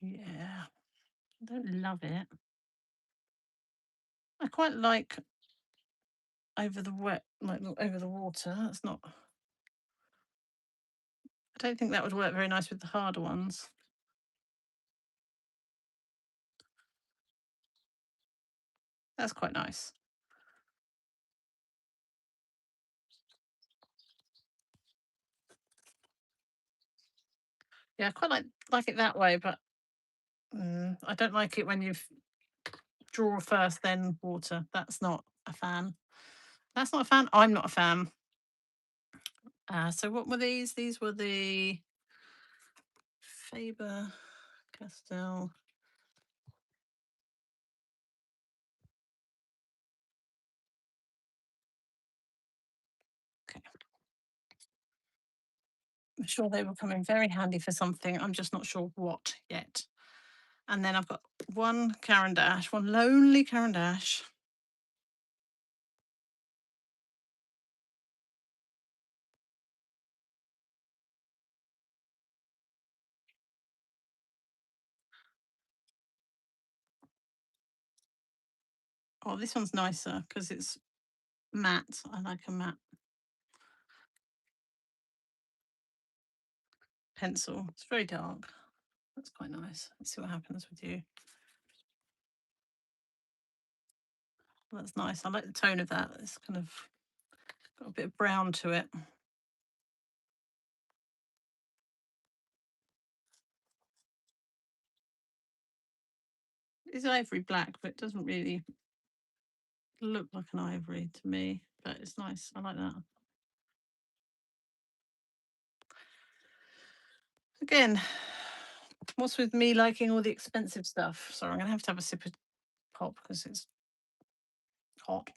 Yeah, I don't love it. I quite like over the wet, like over the water. That's not. I don't think that would work very nice with the harder ones. That's quite nice. Yeah, I quite like it that way, but I don't like it when you draw first, then water. That's not a fan. That's not a fan. I'm not a fan. So what were these? These were the Faber Castell. Okay. I'm sure they will come in very handy for something. I'm just not sure what yet. And then I've got one Caran d'Ache, one lonely Caran d'Ache. Oh, this one's nicer because it's matte. I like a matte pencil. It's very dark. That's quite nice. Let's see what happens with you. That's nice. I like the tone of that. It's kind of got a bit of brown to it. It's ivory black, but it doesn't really look like an ivory to me. But it's nice. I like that. Again, what's with me liking all the expensive stuff? Sorry, I'm going to have a sip of pop because it's hot.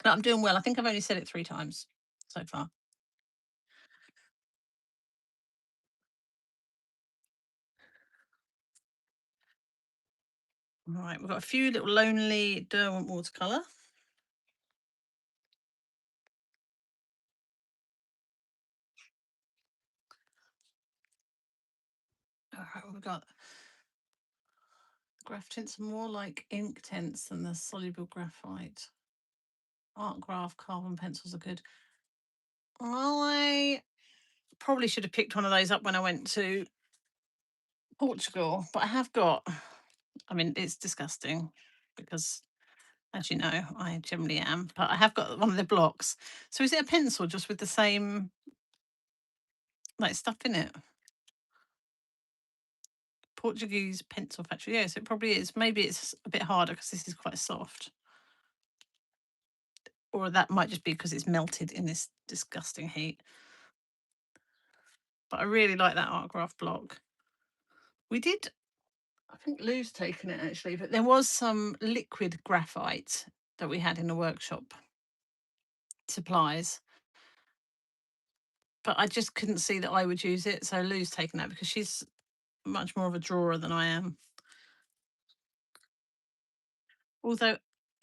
But I'm doing well. I think I've only said it 3 times so far. All right, we've got a few little lonely Derwent watercolour. All right, we've got graph tints are more like ink tints than the soluble graphite. Art graph carbon pencils are good. I probably should have picked one of those up when I went to Portugal, but I have got, I mean, it's disgusting because, as you know, I generally am, but I have got one of the blocks. So is it a pencil just with the same like stuff in it? Portuguese pencil factory. Yes, it probably is. Maybe it's a bit harder because this is quite soft. Or that might just be because it's melted in this disgusting heat. But I really like that art graph block. We did, I think Lou's taken it actually, but there was some liquid graphite that we had in the workshop supplies. But I just couldn't see that I would use it. So Lou's taken that because she's much more of a drawer than I am. Although,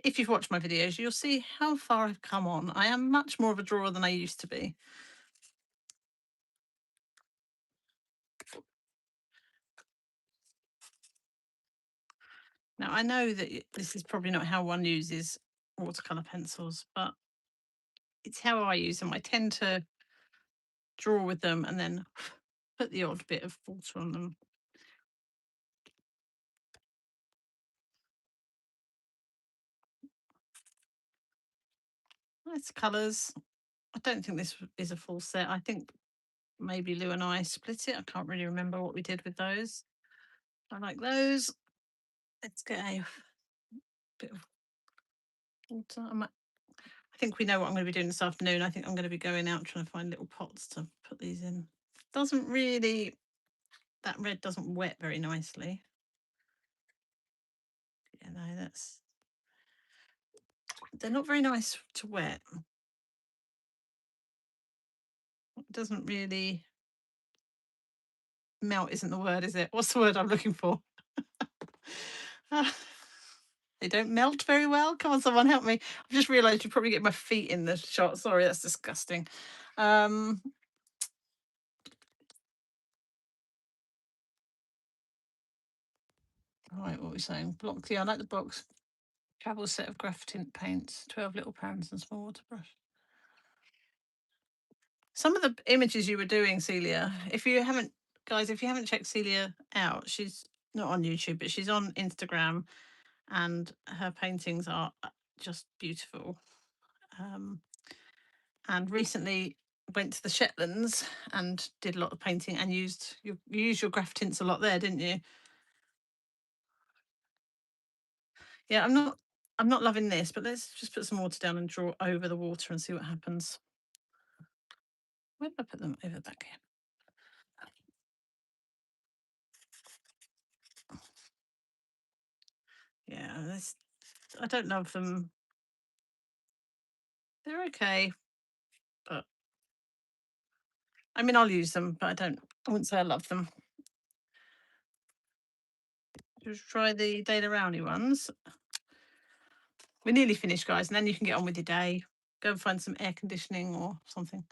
if you've watched my videos, you'll see how far I've come on. I am much more of a drawer than I used to be. Now, I know that this is probably not how one uses watercolour pencils, but it's how I use them. I tend to draw with them and then put the odd bit of water on them. Nice colours. I don't think this is a full set. I think maybe Lou and I split it. I can't really remember what we did with those. I like those. Let's get a bit of water. I think we know what I'm going to be doing this afternoon. I think I'm going to be going out trying to find little pots to put these in. Doesn't really, that red doesn't wet very nicely. Yeah, no, they're not very nice to wet. It doesn't really melt, isn't the word, is it? What's the word I'm looking for? They don't melt very well. Come on, someone help me. I've just realised you probably get my feet in the shot. Sorry, that's disgusting. Right, what are we saying? Blocks. Yeah, I like the blocks. Travel set of graph tint paints, 12 little pans and small water brush. Some of the images you were doing, Celia, if you haven't, guys, if you haven't checked Celia out, she's not on YouTube, but she's on Instagram, and her paintings are just beautiful. Um, and recently went to the Shetlands and did a lot of painting and you used your graph tints a lot there, didn't you? Yeah, I'm not loving this, but let's just put some water down and draw over the water and see what happens. Where did I put them? Over back here. Yeah, this I don't love them. They're okay, but I mean I'll use them, but I wouldn't say I love them. Just try the Data Rowney ones. We're nearly finished, guys, and then you can get on with your day. Go and find some air conditioning or something.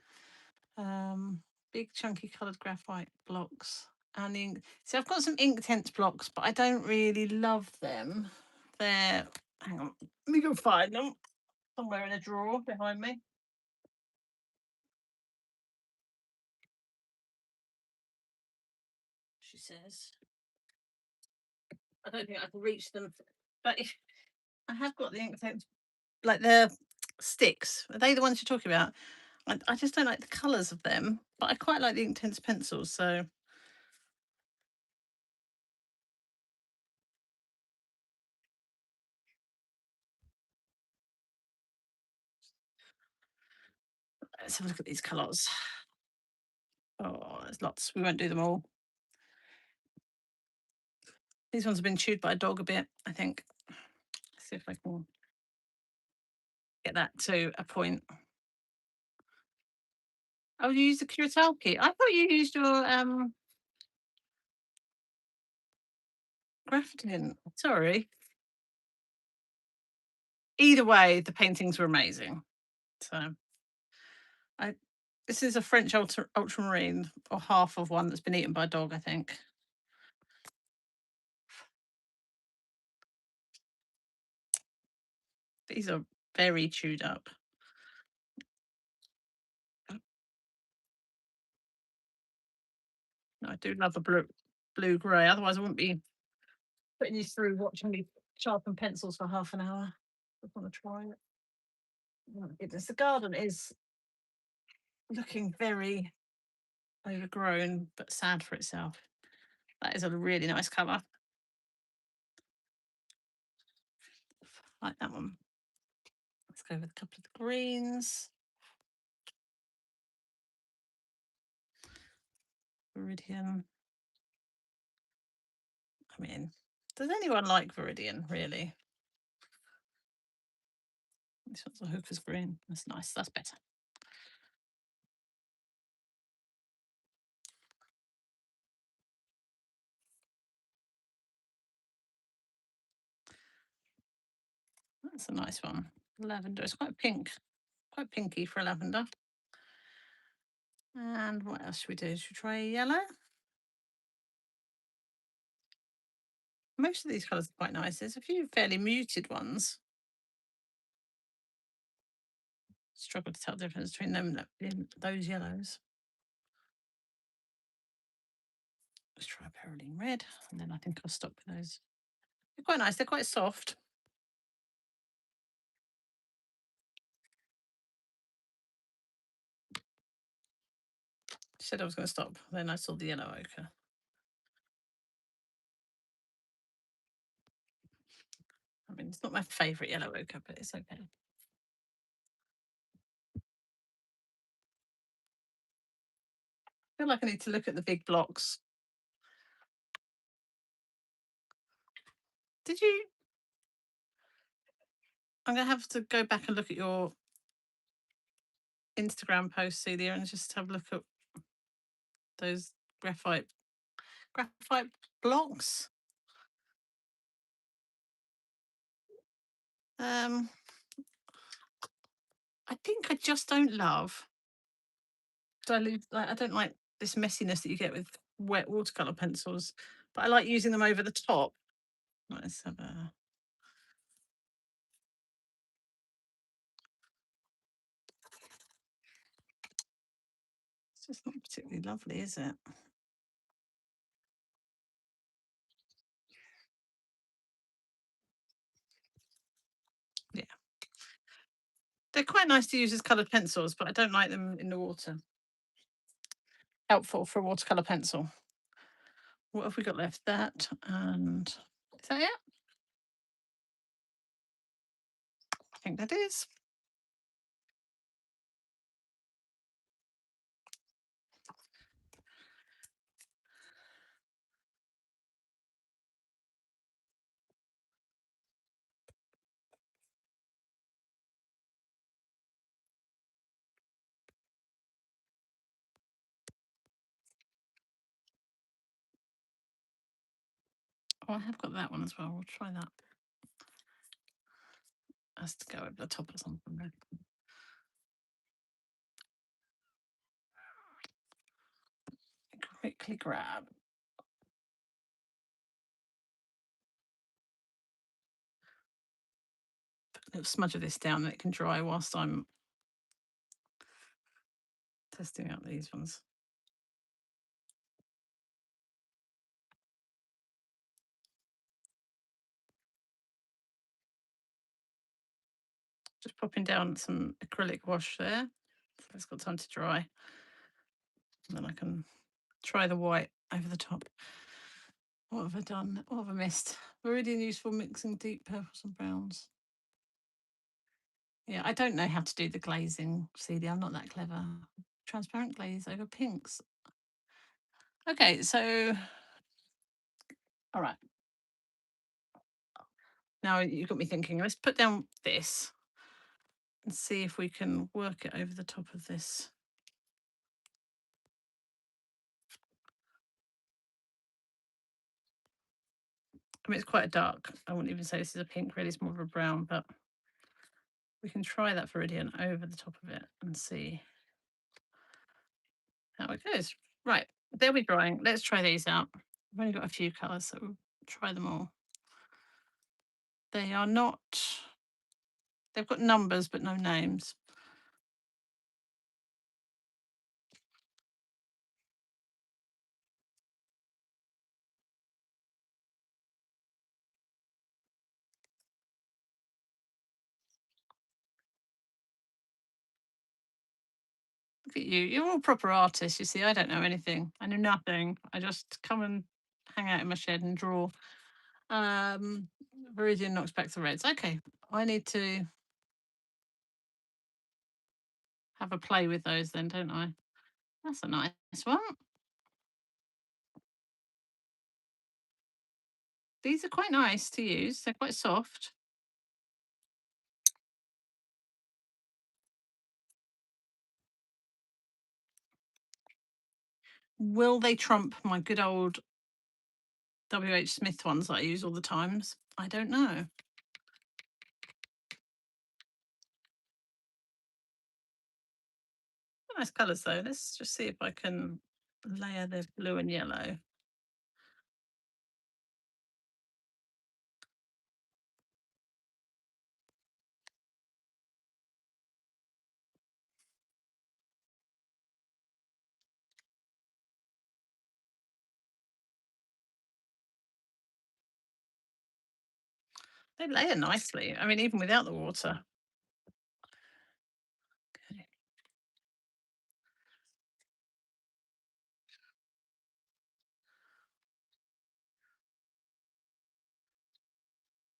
Um, Big chunky coloured graphite blocks. And ink. See, I've got some Inktense blocks, but I don't really love them. They're, hang on, let me go find them somewhere in a drawer behind me. She says. I don't think I can reach them, but if I have got the Inktense, like the sticks. Are they the ones you're talking about? I just don't like the colours of them, but I quite like the Inktense pencils. So let's have a look at these colours. Oh, there's lots. We won't do them all. These ones have been chewed by a dog a bit, I think. Let's see if I can get that to a point. Oh, you used the Kuretake. I thought you used your grafting. Sorry. Either way, the paintings were amazing. So I this is a French ultramarine, or half of one that's been eaten by a dog, I think. These are very chewed up. I do love a blue grey. Otherwise, I wouldn't be putting you through watching me sharpen pencils for half an hour. I want to try it. Oh my goodness, the garden is looking very overgrown, but sad for itself. That is a really nice colour. Like that one. Let's go with a couple of the greens. Viridian. I mean, does anyone like Viridian, really? This one's a hooker's green. That's nice. That's better. That's a nice one. Lavender. It's quite pink. Quite pinky for a lavender. And what else should we do? Should we try yellow? Most of these colours are quite nice. There's a few fairly muted ones. Struggle to tell the difference between them and those yellows. Let's try Peroline red, and then I think I'll stop with those. They're quite nice. They're quite soft. Said I was going to stop. Then I saw the yellow ochre. I mean, it's not my favourite yellow ochre, but it's okay. I feel like I need to look at the big blocks. Did you? I'm going to have to go back and look at your Instagram post, Celia, and just have a look at those graphite blocks. Um, I think I just don't love dilute. Like, I don't like this messiness that you get with wet watercolor pencils, but I like using them over the top. Let's have a. It's just not particularly lovely, is it? Yeah. They're quite nice to use as coloured pencils, but I don't like them in the water. Helpful for a watercolour pencil. What have we got left? That and is that it? I think that is. Oh, I have got that one as well. We'll try that. Has to go over the top of something. Right? Quickly grab. Put a little smudge of this down and it can dry whilst I'm testing out these ones. Just popping down some acrylic wash there. So it's got time to dry. And then I can try the white over the top. What have I done? What have I missed? Meridian used for mixing deep purples and browns. Yeah, I don't know how to do the glazing, Celia. I'm not that clever. Transparent glaze over pinks. Okay, so all right. Now you've got me thinking. Let's put down this and see if we can work it over the top of this. I mean, it's quite a dark. I wouldn't even say this is a pink, really. It's more of a brown, but we can try that Viridian over the top of it and see how it goes. Right, they'll be drying. Let's try these out. I've only got a few colours, so we'll try them all. They are not, they've got numbers, but no names. Look at you. You're all proper artists, you see. I don't know anything. I know nothing. I just come and hang out in my shed and draw. Viridian knocks back the reds. Okay, I need to have a play with those then, don't I? That's a nice one. These are quite nice to use. They're quite soft. Will they trump my good old WH Smith ones that I use all the times? I don't know. Nice colours though. Let's just see if I can layer the blue and yellow. They layer nicely. I mean, even without the water. Okay.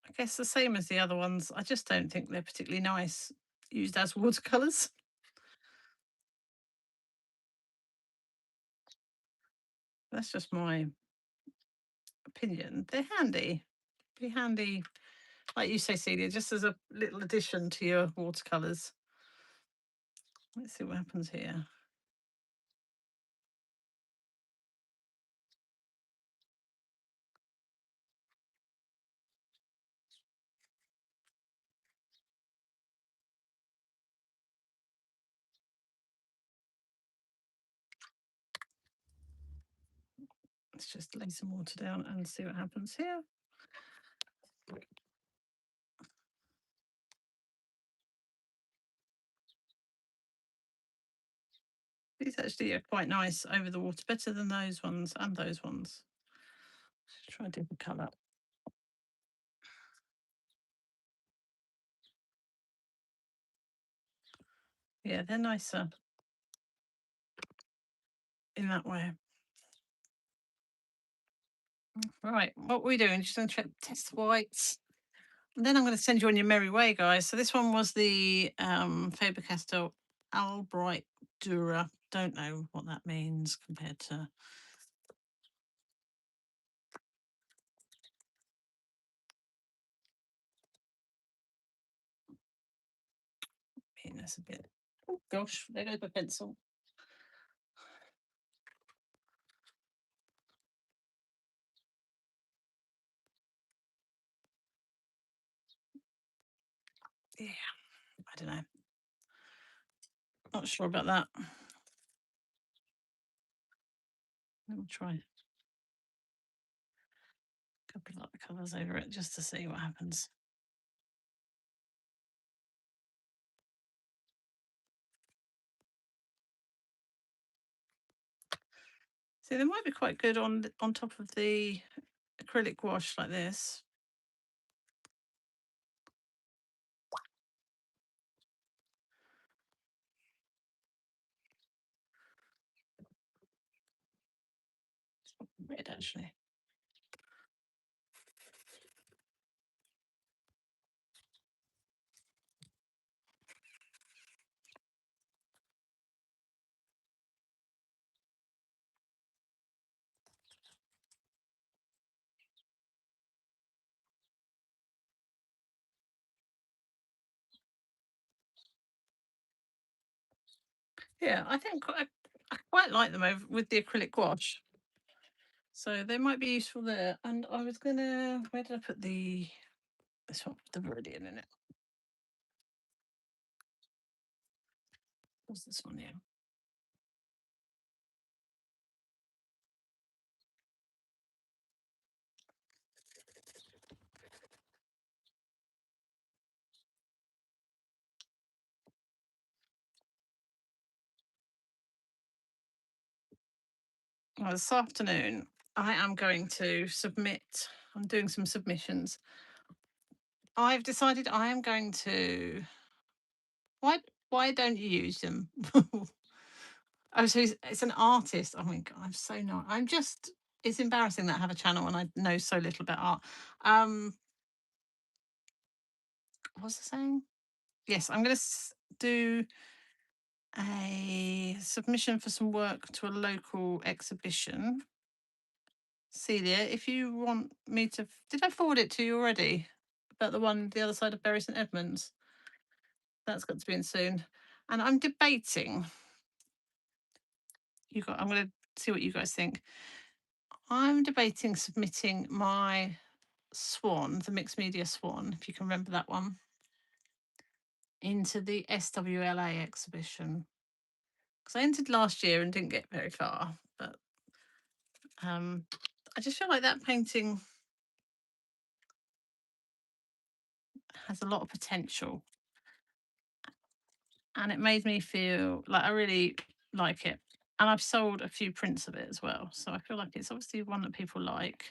I guess the same as the other ones. I just don't think they're particularly nice used as watercolours. That's just my opinion. They're handy. Be handy, like you say, Celia, just as a little addition to your watercolours. Let's see what happens here. Let's just lay some water down and see what happens here. These actually are quite nice over the water, better than those ones and those ones. Let's try a different colour. Yeah, they're nicer in that way. Right, what we're doing, just going to test the whites. And then I'm going to send you on your merry way, guys. So this one was the Faber-Castell Albright Dura. Don't know what that means compared to... I mean, that's a bit... Oh, gosh, there goes my pencil. Yeah, I don't know. Not sure about that. We'll try a couple of other colours over it just to see what happens. See, they might be quite good on top of the acrylic wash like this. Red, actually. Yeah, I think I quite like them over with the acrylic wash. So they might be useful there. And I was gonna, where did I put this one with the Viridian in it? What's this one here? Well, this afternoon, I am going to submit, I'm doing some submissions. I've decided I am going to, why, why don't you use them? Oh, so it's an artist. Oh my God, I'm so not. I'm just, it's embarrassing that I have a channel and I know so little about art. What was I saying? Yes, I'm going to do a submission for some work to a local exhibition. Celia, if you want me to, did I forward it to you already? About the one the other side of Bury St Edmunds? That's got to be in soon. And I'm debating. I'm going to see what you guys think. I'm debating submitting my Swan, the mixed media Swan, if you can remember that one, into the SWLA exhibition. Because I entered last year and didn't get very far, but I just feel like that painting has a lot of potential. And it made me feel like I really like it. And I've sold a few prints of it as well. So I feel like it's obviously one that people like.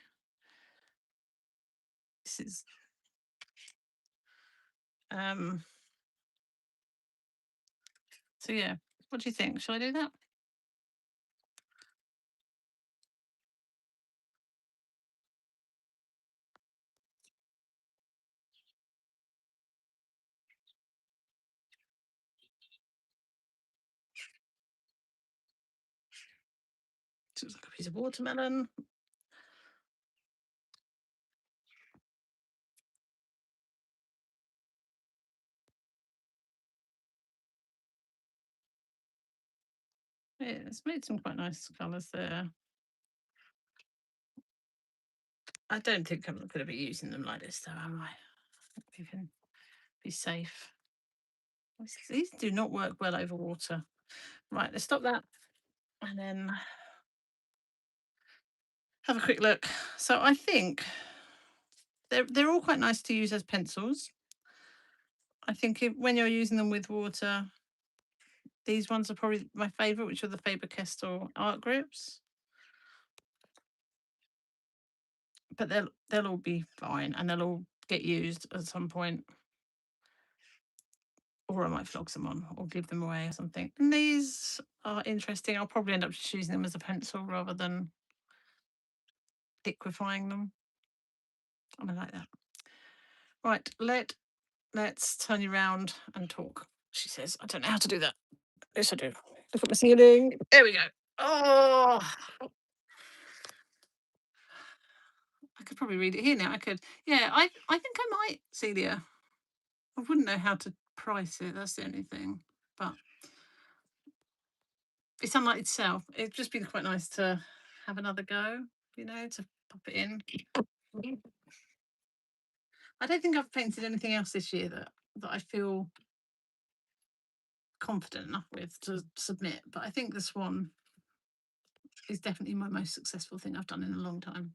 This is so yeah. What do you think? Shall I do that? Looks like a piece of watermelon. Yeah, it's made some quite nice colours there. I don't think I'm going to be using them like this, though, am I? You can be safe. These do not work well over water. Right, let's stop that and then have a quick look. So I think they're all quite nice to use as pencils. I think when you're using them with water, These ones are probably my favourite, which are the Faber-Castell art groups. But they'll all be fine, and they'll all get used at some point. Or I might flog them on or give them away or something. And these are interesting. I'll probably end up just using them as a pencil rather than liquefying them. I like that. Right, let's turn you around and talk. She says, I don't know how to do that. Yes, I do. Look at my ceiling. There we go. Oh, I could probably read it here now. I could. Yeah, I think I might, Celia. I wouldn't know how to price it. That's the only thing. But it's unlike itself. It'd just be quite nice to have another go, to pop it in. I don't think I've painted anything else this year that I feel confident enough with to submit. But I think this one is definitely my most successful thing I've done in a long time.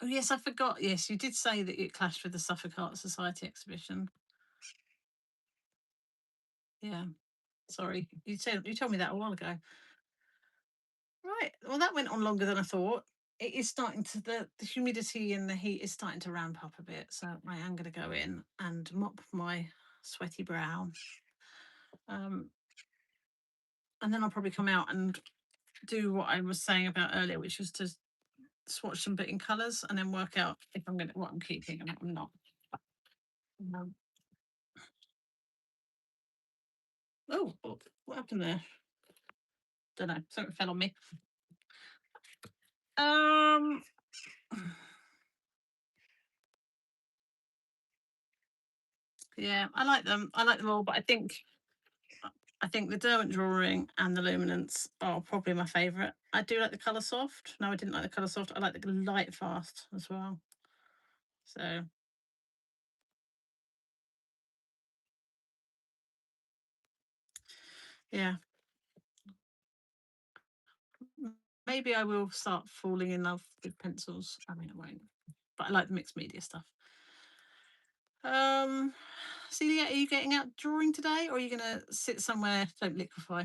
Oh yes, I forgot. Yes, you did say that it clashed with the Suffolk Art Society exhibition. Yeah, sorry, you told me that a while ago. Right. Well, that went on longer than I thought. It is starting to the humidity and the heat is starting to ramp up a bit. So I am going to go in and mop my sweaty brow. And then I'll probably come out and do what I was saying about earlier, which was to swatch some bit in colours and then work out if I'm going to what I'm keeping and what I'm not. Oh, what happened there? Don't know. Something fell on me. Yeah, I like them. I like them all, but I think the Derwent drawing and the luminance are probably my favourite. I do like the colour soft. No, I didn't like the colour soft. I like the light fast as well. So yeah, maybe I will start falling in love with pencils. I mean, I won't, but I like the mixed media stuff. Celia, are you getting out drawing today, or are you going to sit somewhere? Don't liquefy.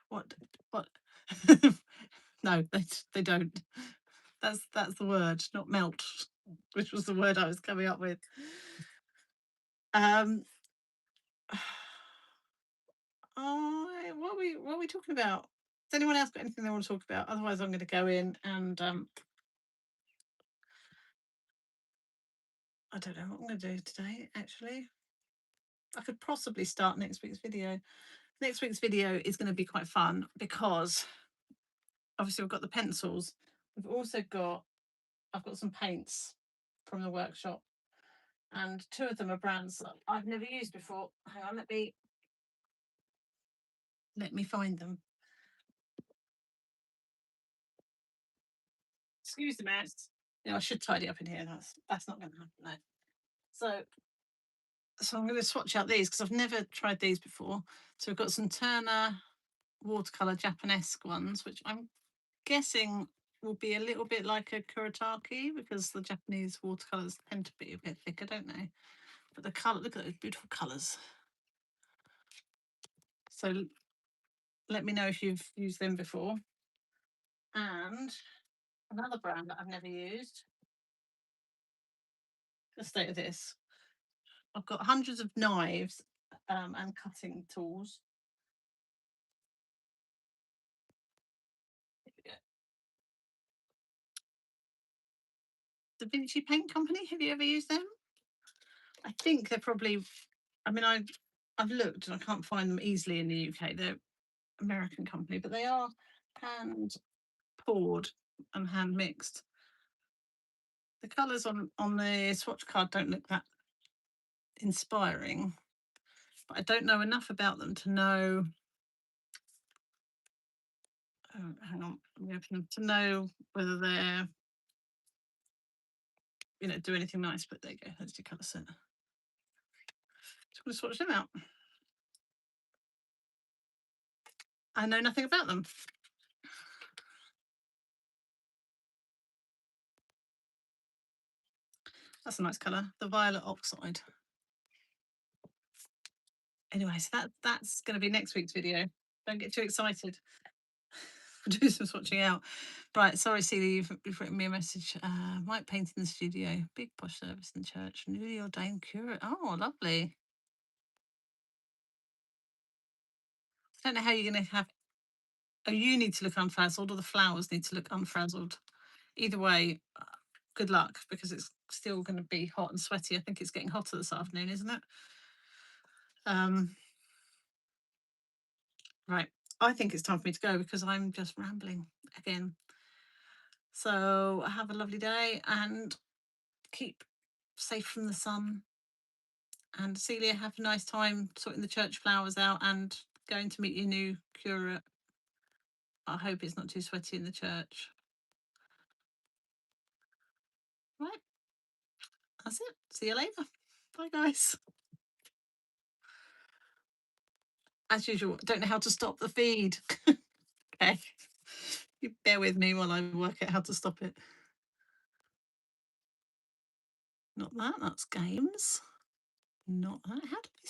What? What? No, they don't. That's the word, not melt, which was the word I was coming up with. Um, what are we talking about? Has anyone else got anything they want to talk about? Otherwise, I'm going to go in and I don't know what I'm going to do today. Actually, I could possibly start next week's video. Next week's video is going to be quite fun because obviously we've got the pencils. We've also got I've got some paints from the workshop, and two of them are brands that I've never used before. Hang on, let me find them. Excuse the mess. I should tidy up in here. That's not going to happen. No. So I'm going to swatch out these because I've never tried these before. So we've got some Turner watercolor Japanesque ones, which I'm guessing will be a little bit like a Kuretake because the Japanese watercolors tend to be a bit thicker, don't they? But the color, look at those beautiful colors. So let me know if you've used them before. And another brand that I've never used. The state of this. I've got hundreds of knives and cutting tools. Da Vinci Paint Company. Have you ever used them? I think they're probably. I mean, I've looked and I can't find them easily in the UK. They're American company, but they are hand poured and hand mixed. The colours on the swatch card don't look that inspiring, but I don't know enough about them to know. Oh, hang on, let me open them to know whether they're do anything nice. But there you go. That's your colour set. Just going to swatch them out. I know nothing about them. That's a nice colour. The violet oxide. Anyway, so that's going to be next week's video. Don't get too excited. Do some swatching out. Right, sorry, Celia, you've written me a message. White paint in the studio, big posh service in church, newly ordained curate. Oh, lovely. I don't know how you're going to have. Oh, you need to look unfrazzled, or the flowers need to look unfrazzled. Either way, good luck because it's still going to be hot and sweaty. I think it's getting hotter this afternoon, isn't it? Right. I think it's time for me to go because I'm just rambling again. So have a lovely day and keep safe from the sun. And Celia, have a nice time sorting the church flowers out and going to meet your new curate. I hope it's not too sweaty in the church. Right. That's it. See you later. Bye, guys. As usual, I don't know how to stop the feed. Okay. You bear with me while I work out how to stop it. Not that, that's games. Not that. How do I